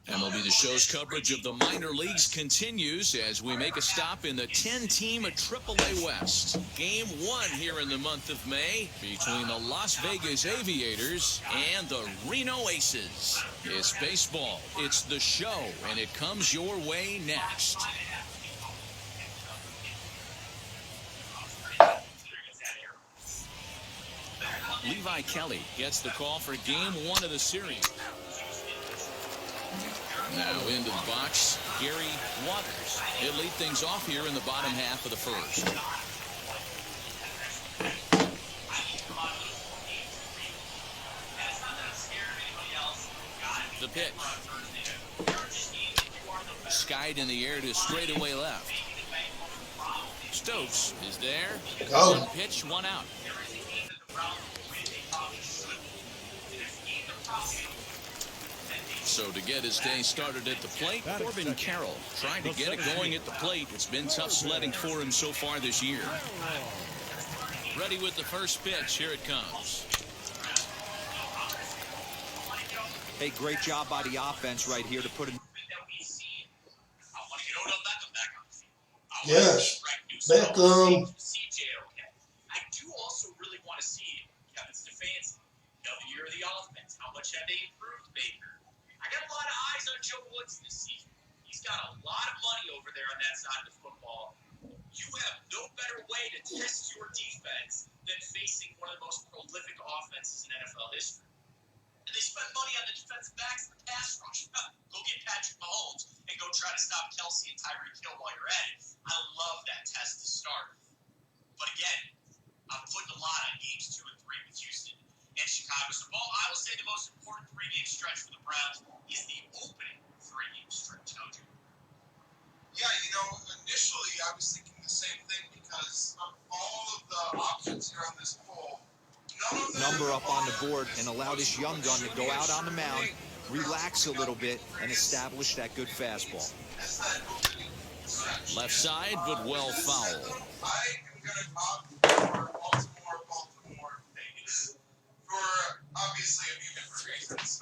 MLB The Show's coverage of the minor leagues continues as we make a stop in the 10-team AAA West. Game 1 here in the month of May between the Las Vegas Aviators and the Reno Aces. It's baseball, it's the show, and it comes your way next. Levi Kelly gets the call for Game 1 of the series. Now into the box, Gary Waters. He'll lead things off here in the bottom half of the first. The pitch. Skied in the air to straightaway left. Stokes is there. Go. One pitch, one out. So to get his day started at the plate, Corbin Carroll trying to get it going at the plate. It's been tough sledding for him so far this year. Ready with the first pitch. Here it comes. Hey, great job by the offense right here to put it. Yes. Beckham. I do also really want to see Kevin Stefanski. The year of the offense. How much have they improved Baker? I got a lot of eyes on Joe Woods this season. He's got a lot of money over there on that side of the football. You have no better way to test your defense than facing one of the most prolific offenses in NFL history. And they spend money on the defensive backs and the pass rush. Go get Patrick Mahomes and go try to stop Kelsey and Tyreek Hill while you're at it. I love that test to start. But again, I'm putting a lot on games 2 and 3 with Houston and Chicago. So, Paul, I will say the most important 3-game stretch for the Browns is the opening 3-game stretch, don't you? Yeah, initially I was thinking the same thing because of all of the options here on this poll. Number up on the board and allow this young gun to go out on the mound, relax a little bit, and establish that good fastball. Left side, but well foul. I am going to opt for Baltimore, Vegas. For obviously a few different reasons.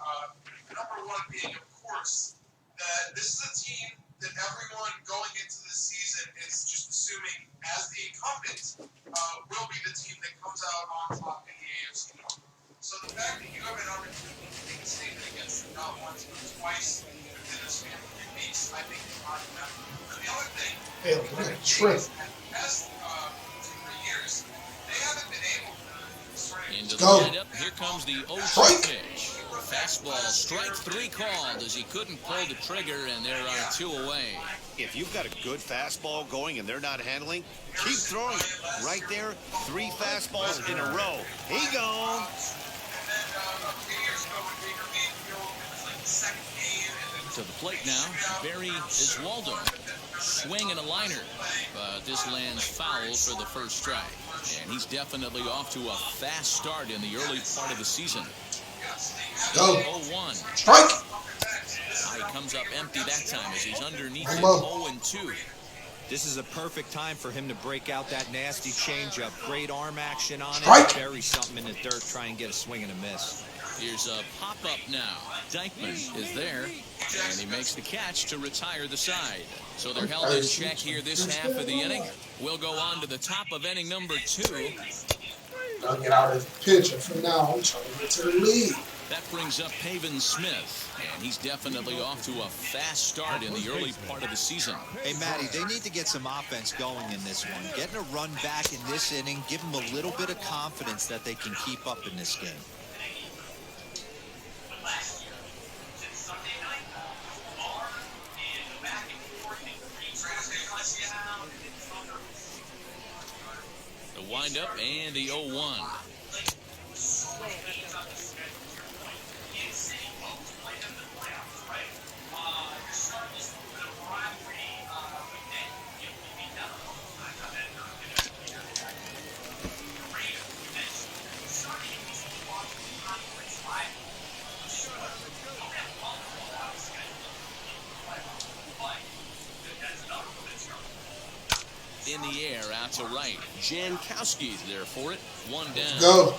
Number one being, of course, that this is a team that everyone going into this season is just assuming, as the incumbent, will be the team that comes out on top in the AFC North. So the fact that you have an opportunity to make a statement against them not once but twice within a span of 3 weeks, I think is monumental. And the other thing, Hell, what a trip. at the past 2-3 years, they haven't been able to sort of Into the Go. lineup, here comes the 0-2 pitch. Fastball, strike 3 called as he couldn't pull the trigger, and there are 2 away. If you've got a good fastball going and they're not handling, keep throwing it. Right there, 3 fastballs in a row. He gone. To the plate now, Barry Iswaldo. Swing and a liner, but this lands foul for the first strike. And he's definitely off to a fast start in the early part of the season. Go. 0-1. Strike. He comes up empty that time as he's underneath it. Venmo. 0-2. This is a perfect time for him to break out that nasty changeup. Great arm action on Strike. it. Bury something in the dirt, try and get a swing and a miss. Here's a pop-up now. Dykeman is there, and he makes the catch to retire the side. So they're held in check here this half of the inning. We'll go on to the top of inning number 2. I'll get out of the pitcher for now. I'm trying to get to the lead. That brings up Pavin Smith, and he's definitely off to a fast start in the early part of the season. Hey, Matty, they need to get some offense going in this one. Getting a run back in this inning, give them a little bit of confidence that they can keep up in this game. The windup and the 0-1. In the air, out to right. Jankowski's there for it. 1 down. Go.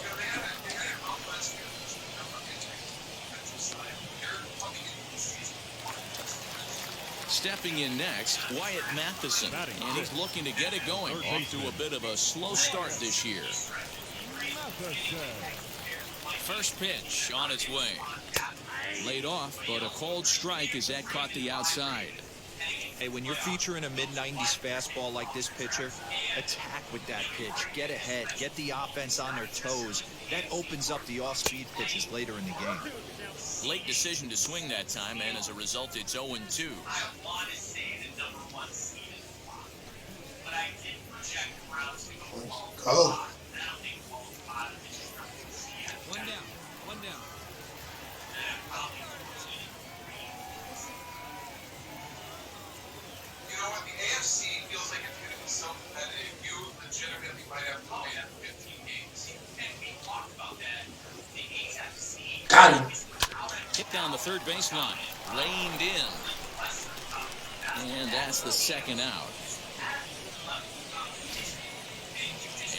Stepping in next, Wyatt Matheson, and he's looking to get it going. Off to a bit of a slow start this year. First pitch on its way. Laid off, but a cold strike as that caught the outside. Hey, when you're featuring a mid-90s fastball like this pitcher, attack with that pitch. Get ahead. Get the offense on their toes. That opens up the off-speed pitches later in the game. Late decision to swing that time, and as a result, it's 0-2. Go. One down. You know what? The AFC feels like it's going to be so competitive. You legitimately might have to win 15 games. And we talked about that. The AFC. Got him. Hit down the third baseline. Reined in. And that's the second out.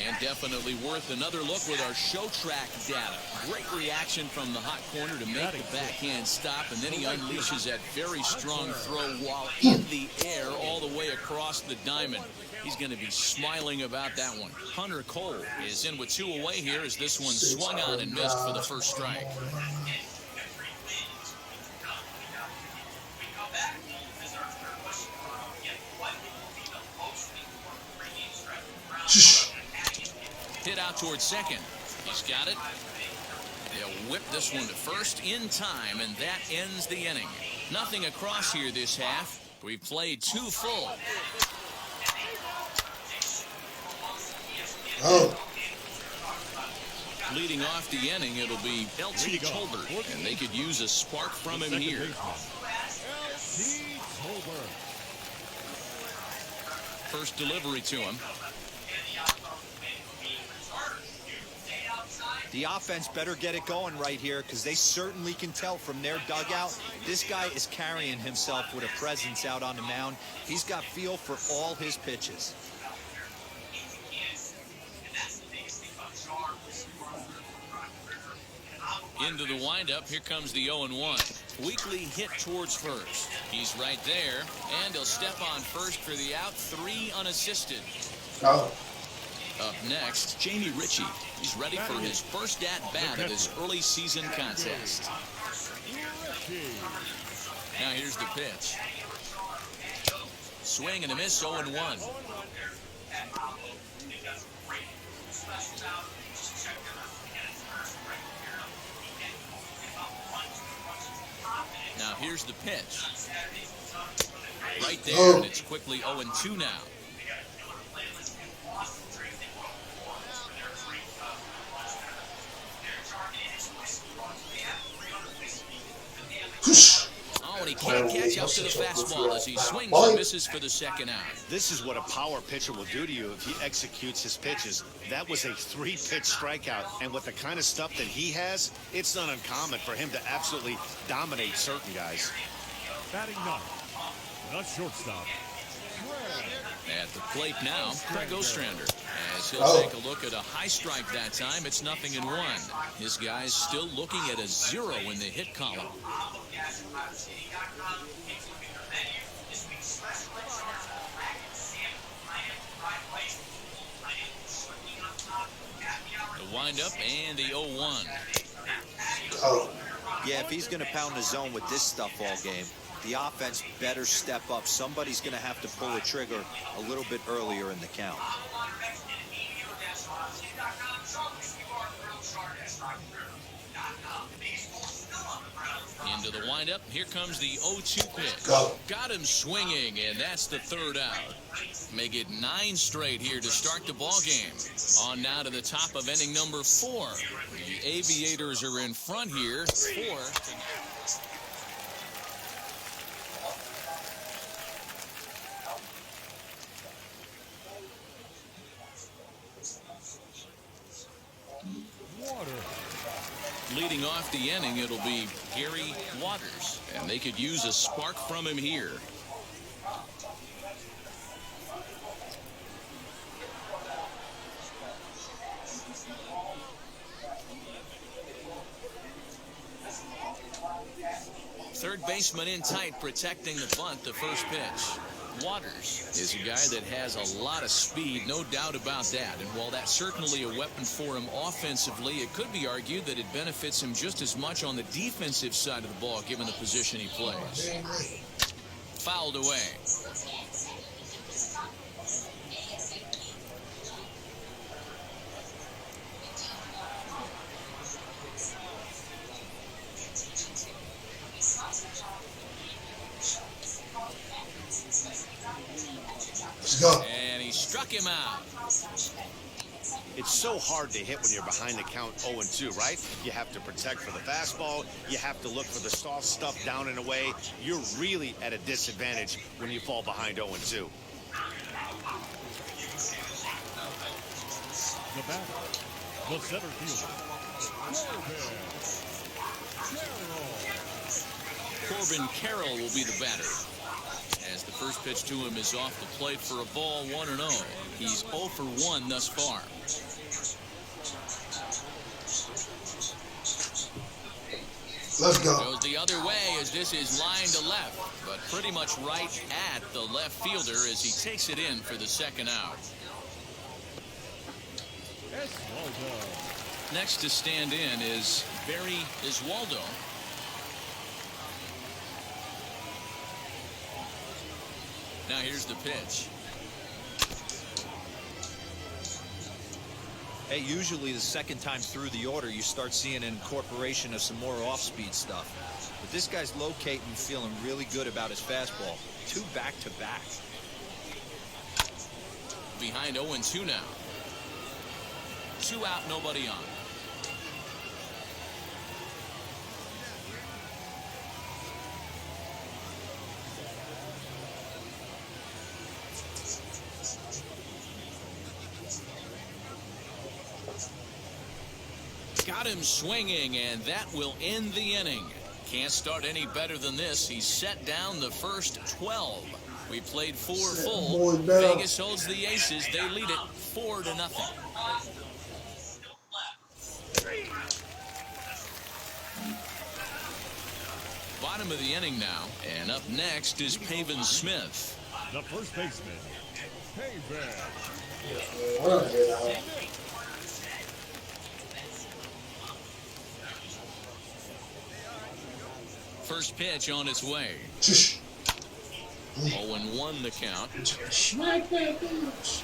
And definitely worth another look with our show track data. Great reaction from the hot corner to make the backhand stop, and then he unleashes that very strong throw while in the air all the way across the diamond. He's going to be smiling about that one. Hunter Cole is in with 2 away here as this one swung on and missed for the first strike. Hit out towards second. He's got it. They'll whip this one to first in time, and that ends the inning. Nothing across here this half. We've played 2 full. Oh. Leading off the inning, it'll be LT Tolbert, and they could use a spark from him here. First delivery to him. The offense better get it going right here because they certainly can tell from their dugout. This guy is carrying himself with a presence out on the mound. He's got feel for all his pitches. Into the windup, here comes the 0-1. Weekly hit towards first. He's right there, and he'll step on first for the out. 3 unassisted. Go. Up next, Jamie Ritchie. He's ready for his first at-bat of this early season contest. Now here's the pitch. Swing and a miss, 0-1. Now here's the pitch. Right there, and it's quickly 0-2 now. Oh, and but he can't catch up to the fastball as he swings and misses for the second out. This is what a power pitcher will do to you if he executes his pitches. That was a 3-pitch strikeout, and with the kind of stuff that he has, it's not uncommon for him to absolutely dominate certain guys. Batting ninth, the shortstop. At the plate now, Craig Ostrander. As he'll take a look at a high strike that time, it's 0-1. His guy's still looking at a 0 in the hit column. The windup and the 0-1. Yeah, if he's going to pound the zone with this stuff all game, the offense better step up. Somebody's going to have to pull the trigger a little bit earlier in the count. Into the windup. Here comes the 0-2 pitch. Got him swinging, and that's the third out. Make it 9 straight here to start the ball game. On now to the top of inning number 4. The Aviators are in front here. 4. Leading off the inning, it'll be Gary Waters, and they could use a spark from him here. Third baseman in tight, protecting the bunt, the first pitch. Waters is a guy that has a lot of speed, no doubt about that. And while that's certainly a weapon for him offensively, it could be argued that it benefits him just as much on the defensive side of the ball, given the position he plays. Fouled away. Go. And he struck him out. It's so hard to hit when you're behind the count 0-2, right? You have to protect for the fastball. You have to look for the soft stuff down and away. You're really at a disadvantage when you fall behind 0-2. The batter, the center fielder, Corbin Carroll will be the batter. As the first pitch to him is off the plate for a ball, 1-0. He's 0 for 1 thus far. Let's go. Goes the other way as this is line to left, but pretty much right at the left fielder as he takes it in for the second out. Next to stand in is Barry Iswaldo. Now here's the pitch. Hey, usually the second time through the order, you start seeing an incorporation of some more off-speed stuff. But this guy's locating, feeling really good about his fastball. 2 back-to-back. Behind 0-2 now. 2 out, nobody on. Got him swinging, and that will end the inning. Can't start any better than this. He's set down the first 12. We played 4 full. Vegas holds the Aces. They lead it 4-0. Bottom of the inning now, and up next is Pavin Smith. The first baseman, Pavin. First pitch on its way. 0-1 the count. Smack that bitch.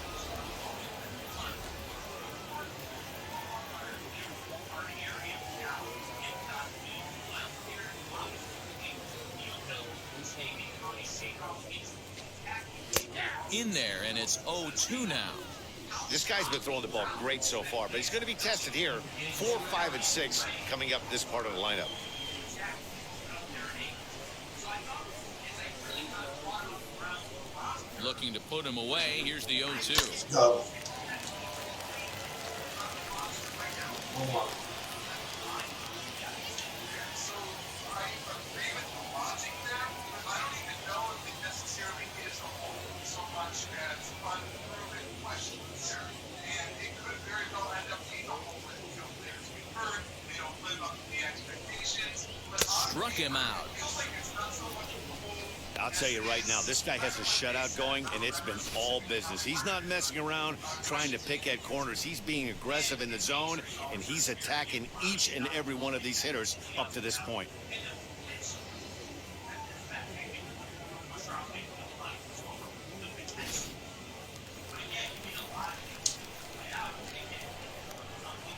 In there, and it's 0-2 now. This guy's been throwing the ball great so far, but he's going to be tested here. 4, 5, and 6 coming up this part of the lineup. looking to put him away. Here's the 0-2. Go. Struck him out. I'll tell you right now, this guy has a shutout going, and it's been all business. He's not messing around trying to pick at corners. He's being aggressive in the zone, and he's attacking each and every one of these hitters up to this point.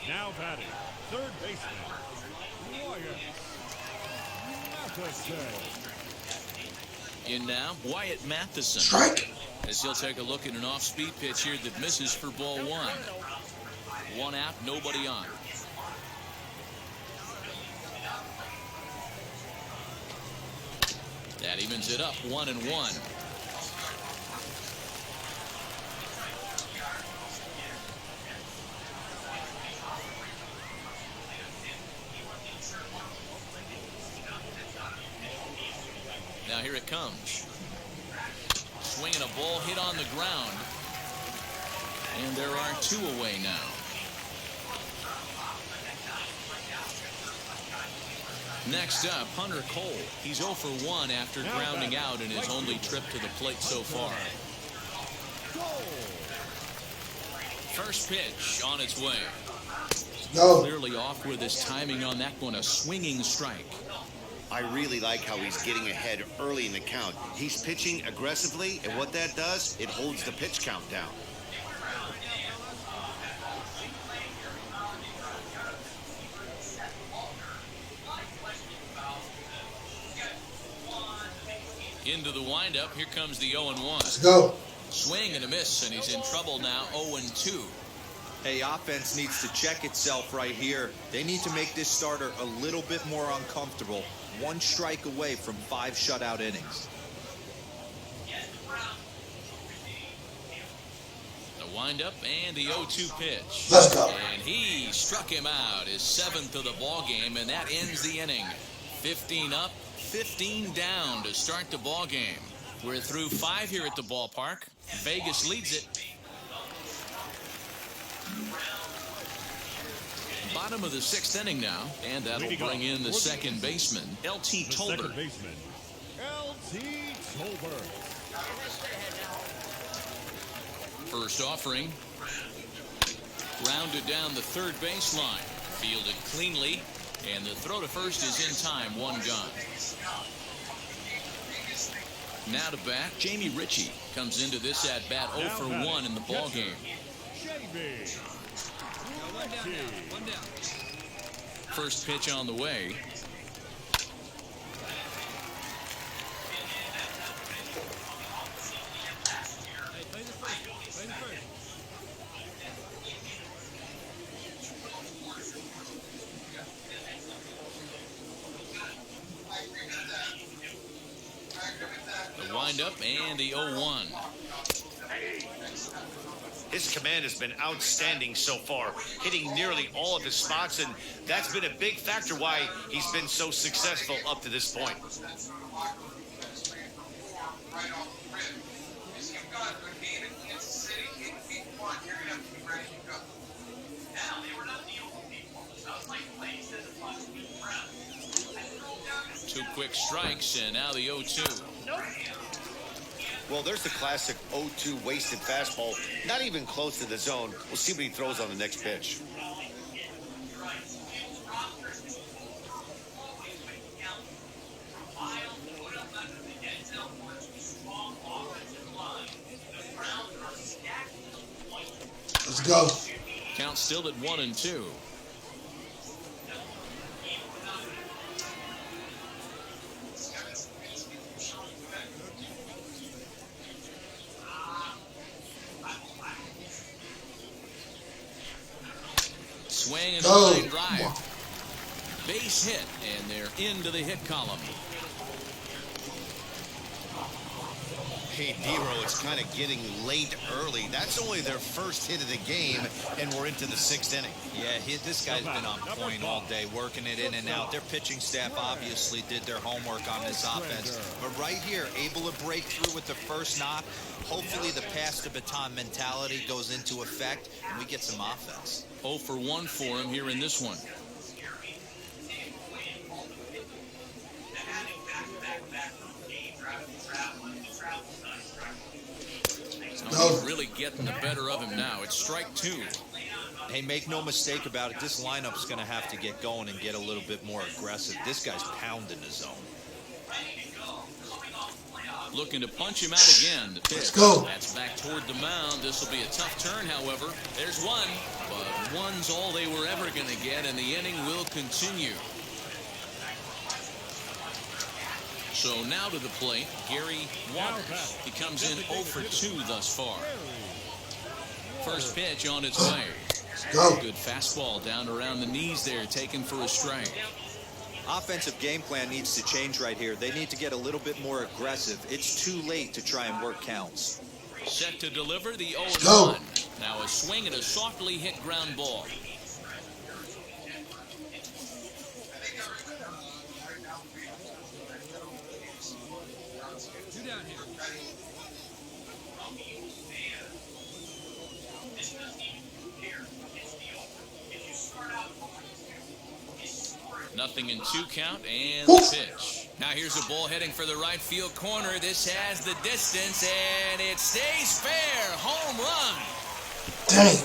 Now batting, third baseman, Wyatt Matheson. In now, Wyatt Matheson. Strike. As he'll take a look at an off-speed pitch here that misses for ball 1. 1 out, nobody on. That evens it up, 1-1. Now here it comes. Swinging a ball hit on the ground. And there are 2 away now. Next up, Hunter Cole. He's 0 for 1 after grounding out in his only trip to the plate so far. First pitch on its way. Go. Clearly off with his timing on that one, a swinging strike. I really like how he's getting ahead early in the count. He's pitching aggressively, and what that does, it holds the pitch count down. Into the windup, here comes the 0-1. Let's go. Swing and a miss, and he's in trouble now, 0-2. Hey, offense needs to check itself right here. They need to make this starter a little bit more uncomfortable. 1 strike away from 5 shutout innings. The windup and the 0-2 pitch. Let's go. And he struck him out, his 7th of the ball game, and that ends the inning. 15 up, 15 down to start the ball game. We're through 5 here at the ballpark. Vegas leads it. Bottom of the 6th inning now, and that'll bring in the second baseman, L.T. Tolbert. Second baseman, L.T. Tolbert. First offering. Rounded down the third baseline. Fielded cleanly, and the throw to first is in time, 1 gone. Now to bat, Jamie Ritchie comes into this at bat 0 for 1 in the ball game. First pitch on the way. The windup and the 0-1. His command has been outstanding so far, hitting nearly all of his spots, and that's been a big factor why he's been so successful up to this point. Two quick strikes, and now the 0-2. Well, there's the classic 0-2 wasted fastball, not even close to the zone. We'll see what he throws on the next pitch. Let's go. Count still at 1-2. Swing and a line drive. Base hit, and they're into the hit column. Hey, Nero, it's kind of getting late early. That's only their first hit of the game, and we're into the 6th inning. Yeah, this guy's been on point all day, working it in and out. Their pitching staff obviously did their homework on this offense. But right here, able to break through with the first knock. Hopefully the pass to baton mentality goes into effect, and we get some offense. 0 for 1 for him here in this one. He's really getting the better of him now. It's strike 2. Hey, make no mistake about it. This lineup's going to have to get going and get a little bit more aggressive. This guy's pounding the zone. Looking to punch him out again. The pitch. Let's go. That's back toward the mound. This will be a tough turn, however. There's one, but one's all they were ever going to get, and the inning will continue. So now to the plate, Gary Waters. He comes in 0 for 2 thus far. First pitch on its way. Go. Good fastball down around the knees there, taken for a strike. Offensive game plan needs to change right here. They need to get a little bit more aggressive. It's too late to try and work counts. Set to deliver the 0-1. Now a swing and a softly hit ground ball. Nothing in 2 count, and the pitch. Now here's a ball heading for the right field corner. This has the distance, and it stays fair. Home run. Dang.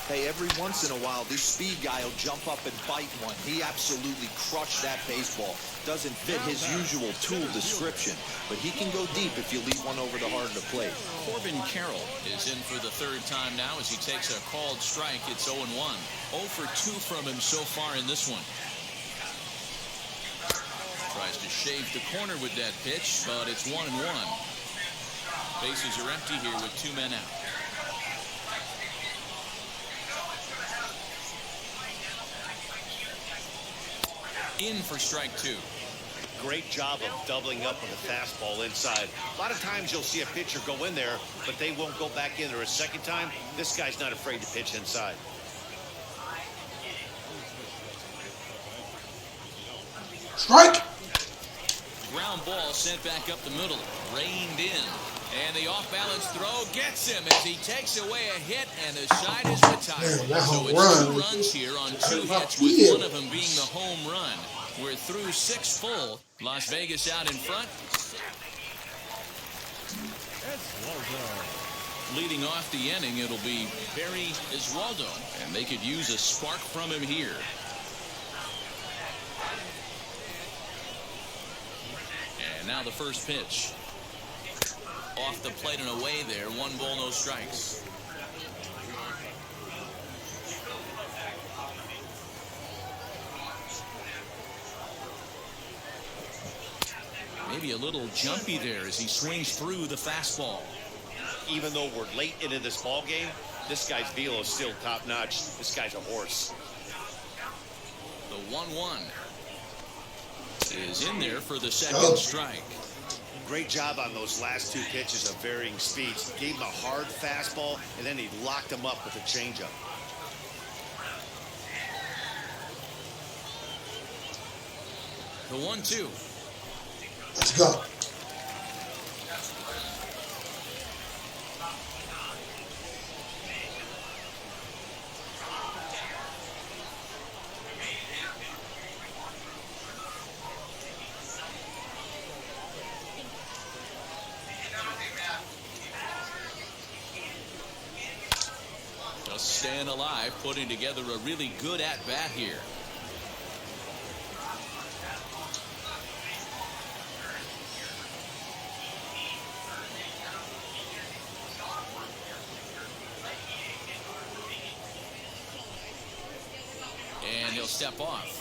Hey, every once in a while, this speed guy will jump up and bite one. He absolutely crushed that baseball. Doesn't fit his usual tool description, but he can go deep if you leave one over the heart of the plate. Corbin Carroll is in for the 3rd time now as he takes a called strike. It's 0-1. 0 for 2 from him so far in this one. Tries to shave the corner with that pitch, but it's 1-1. Bases are empty here with 2 men out. In for strike 2. Great job of doubling up with a fastball inside. A lot of times you'll see a pitcher go in there, but they won't go back in there a second time. This guy's not afraid to pitch inside. Strike. Ground ball sent back up the middle. Reined in. And the off-balance throw gets him as he takes away a hit, and the side is retired. Man, so it's run. 2 runs here on 2 hits, with one of them being the home run. We're through 6 full. Las Vegas out in front. Leading off the inning, it'll be Barry Iswaldo, and they could use a spark from him here. And now the first pitch. Off the plate and away there. 1 ball, no strikes. Maybe a little jumpy there as he swings through the fastball. Even though we're late into this ball game, this guy's velo is still top notch. This guy's a horse. The 1-1 is in there for the 2nd strike. Great job on those last 2 pitches of varying speeds. Gave him a hard fastball, and then he locked him up with a changeup. The 1-2. Let's go. Just staying alive, putting together a really good at-bat here. And he'll step off.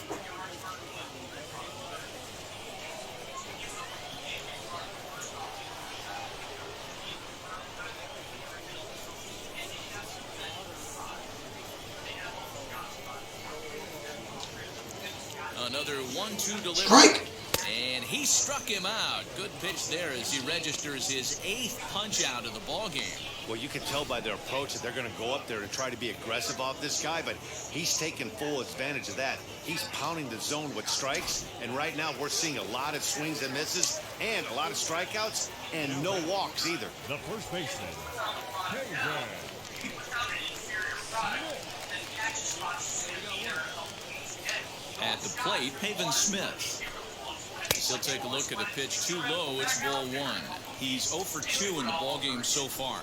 Another 1-2 delivery. Strike. And he struck him out. Good pitch there as he registers his 8th punch out of the ball game. Well, you can tell by their approach that they're going to go up there to try to be aggressive off this guy, but he's taking full advantage of that. He's pounding the zone with strikes, and right now we're seeing a lot of swings and misses and a lot of strikeouts and no walks either. The first baseman, Hayward. At the plate, Pavin Smith. He'll take a look at a pitch too low. It's ball 1. He's 0 for 2 in the ball game so far.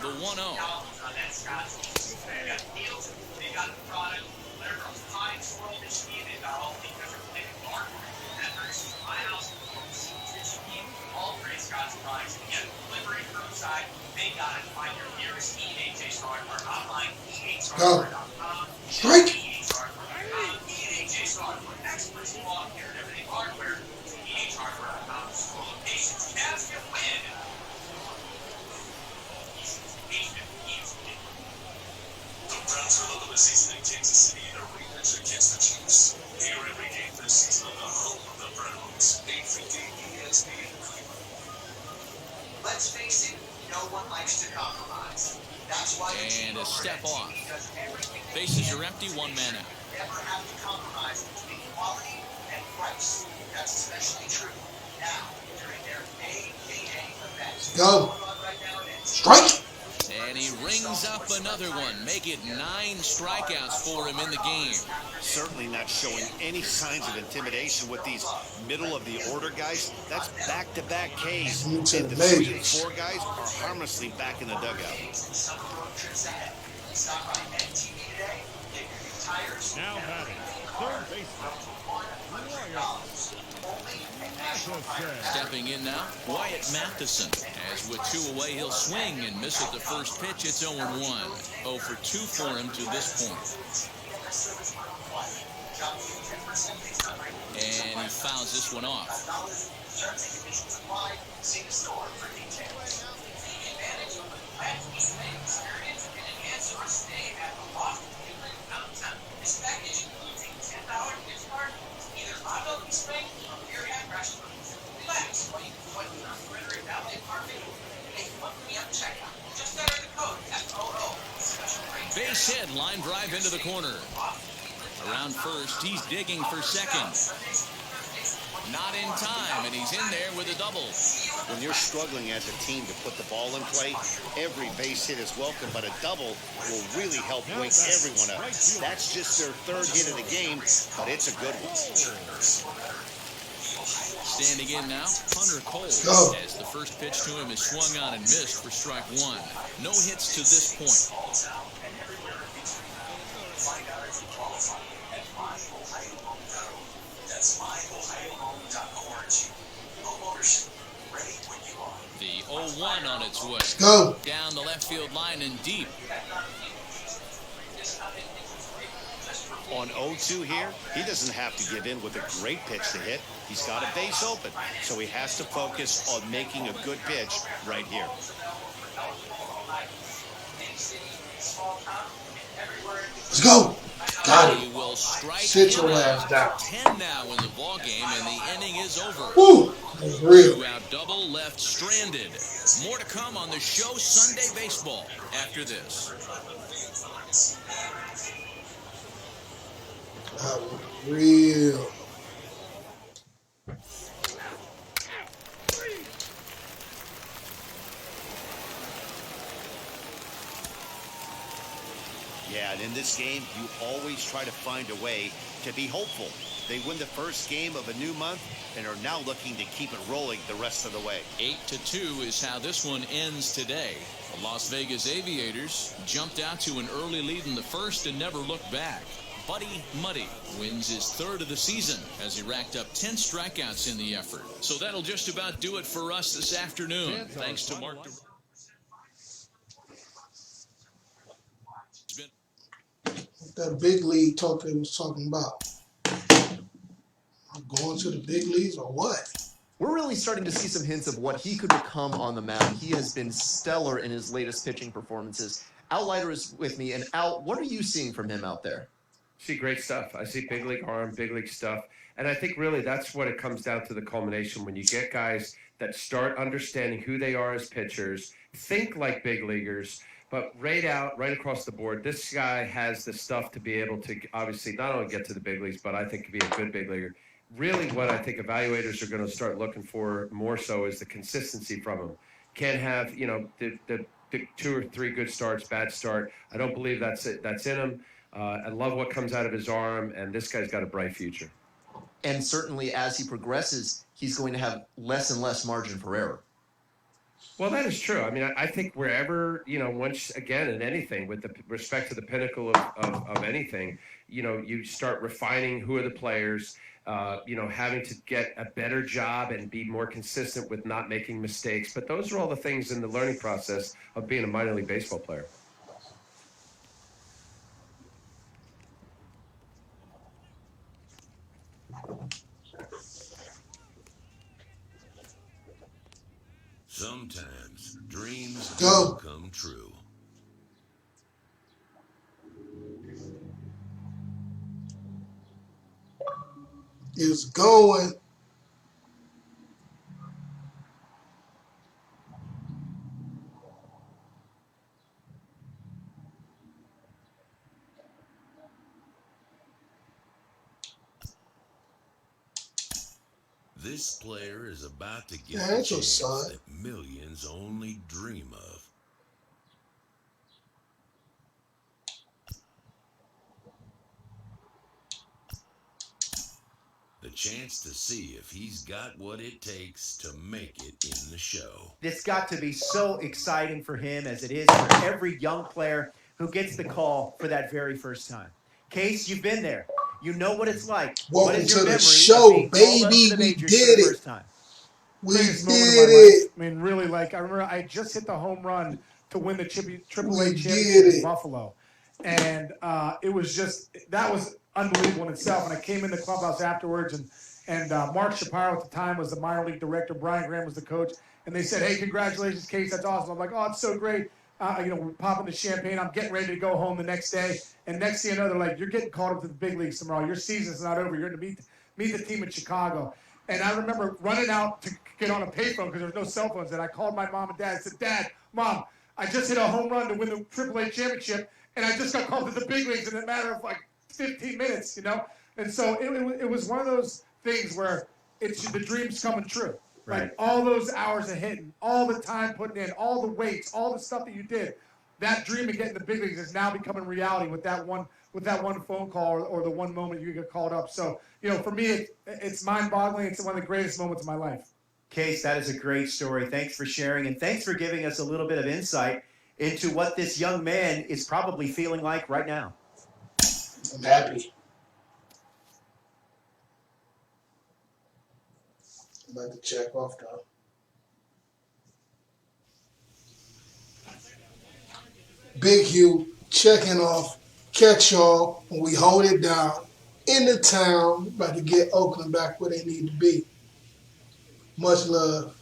The 1-0. Go. Strike. Browns are local this season in Kansas City in a rematch against the Chiefs. Hear every game this season on the home of the Browns. 850 ESPN Cleveland. Let's face it, no one likes to compromise. That's why and a step off. Bases are empty, 1 man out. Never have to compromise between quality and price. That's especially true now during their AAA event. Go. Strike. And he rings up another one. Make it 9 strikeouts for him in the game. Certainly not showing any signs of intimidation with these middle-of-the-order guys. That's back-to-back Ks. And the 3 and 4 guys are harmlessly back in the dugout. Now batting, third baseman, Stepping in now, Wyatt Matheson. As with 2 away, he'll swing and miss at the first pitch. It's 0-1. 0 for 2 for him to this point. And he fouls this one off. Base hit, line drive into the corner. Around first, he's digging for second. Not in time, and he's in there with a double. When you're struggling as a team to put the ball in play, every base hit is welcome, but a double will really help wake everyone up. That's just their 3rd hit of the game, but it's a good one. Standing in now, Hunter Cole. As the first pitch to him is swung on and missed for strike 1. No hits to this point. The 0-1 on its way. Go. Down the left field line and deep. On 0-2 here, he doesn't have to give in with a great pitch to hit. He's got a base open, so he has to focus on making a good pitch right here. Let's go. Got it. He will strike Sit your ass down. 10 now in the ball game, and the inning is over. Woo. Real. 2 out double, left stranded. More to come on the show Sunday Baseball after this. Real. Yeah, and in this game, you always try to find a way to be hopeful. They win the first game of a new month and are now looking to keep it rolling the rest of the way. 8-2 is how this one ends today. The Las Vegas Aviators jumped out to an early lead in the first and never looked back. Buddy Muddy wins his 3rd of the season as he racked up 10 strikeouts in the effort. So that'll just about do it for us this afternoon. Thanks to Mark. That big league talk they was talking about. Going to the big leagues or what? We're really starting to see some hints of what he could become on the mound. He has been stellar in his latest pitching performances. Al Leiter is with me. And Al, what are you seeing from him out there? See great stuff. I see big league arm, big league stuff. And I think really that's what it comes down to, the culmination, when you get guys that start understanding who they are as pitchers, think like big leaguers, but right across the board, this guy has the stuff to be able to obviously not only get to the big leagues, but I think be a good big leaguer. Really what I think evaluators are going to start looking for more so is the consistency from him. Can't have, the 2 or 3 good starts, bad start. I don't believe that's in him. I love what comes out of his arm, and this guy's got a bright future. And certainly as he progresses, he's going to have less and less margin for error. Well, that is true. I mean, I think wherever, once again in anything, with the respect to the pinnacle of anything, you start refining who are the players, having to get a better job and be more consistent with not making mistakes. But those are all the things in the learning process of being a minor league baseball player. Sometimes dreams Go. do come true. It's going. This player is about to get Yeah, the that's your chance son. that millions only dream of. The chance to see if he's got what it takes to make it in the show. It's got to be so exciting for him as it is for every young player who gets the call for that very first time. Case, you've been there. You know what it's like. What Welcome is your to the memory show, of being called up baby. to the We majors did for the it. first time? We Greatest moment of did my life. it. I mean, really, I remember I just hit the home run to win the AAA We championship did in it. Buffalo. And it was that was unbelievable in itself. And I came in the clubhouse afterwards, and Mark Shapiro at the time was the minor league director. Brian Graham was the coach. And they said, "Hey, congratulations, Case. That's awesome." I'm like, "Oh, it's so great." We're popping the champagne. I'm getting ready to go home the next day. And next thing you know, they're like, "You're getting called up to the big leagues tomorrow. Your season's not over. You're going to meet the team in Chicago." And I remember running out to get on a payphone because there was no cell phones. And I called my mom and dad and said, "Dad, Mom, I just hit a home run to win the AAA championship, and I just got called to the big leagues in a matter of 15 minutes, And so it was one of those things where it's the dream's coming true. Right. Like all those hours of hitting, all the time putting in, all the weights, all the stuff that you did, that dream of getting the big leagues is now becoming reality with that one phone call or the one moment you get called up. So, for me, it's mind-boggling. It's one of the greatest moments of my life. Case, that is a great story. Thanks for sharing, and thanks for giving us a little bit of insight into what this young man is probably feeling like right now. I'm happy. I'm about to check off, though. Big Hugh checking off. Catch y'all when we hold it down in the town. About to get Oakland back where they need to be. Much love.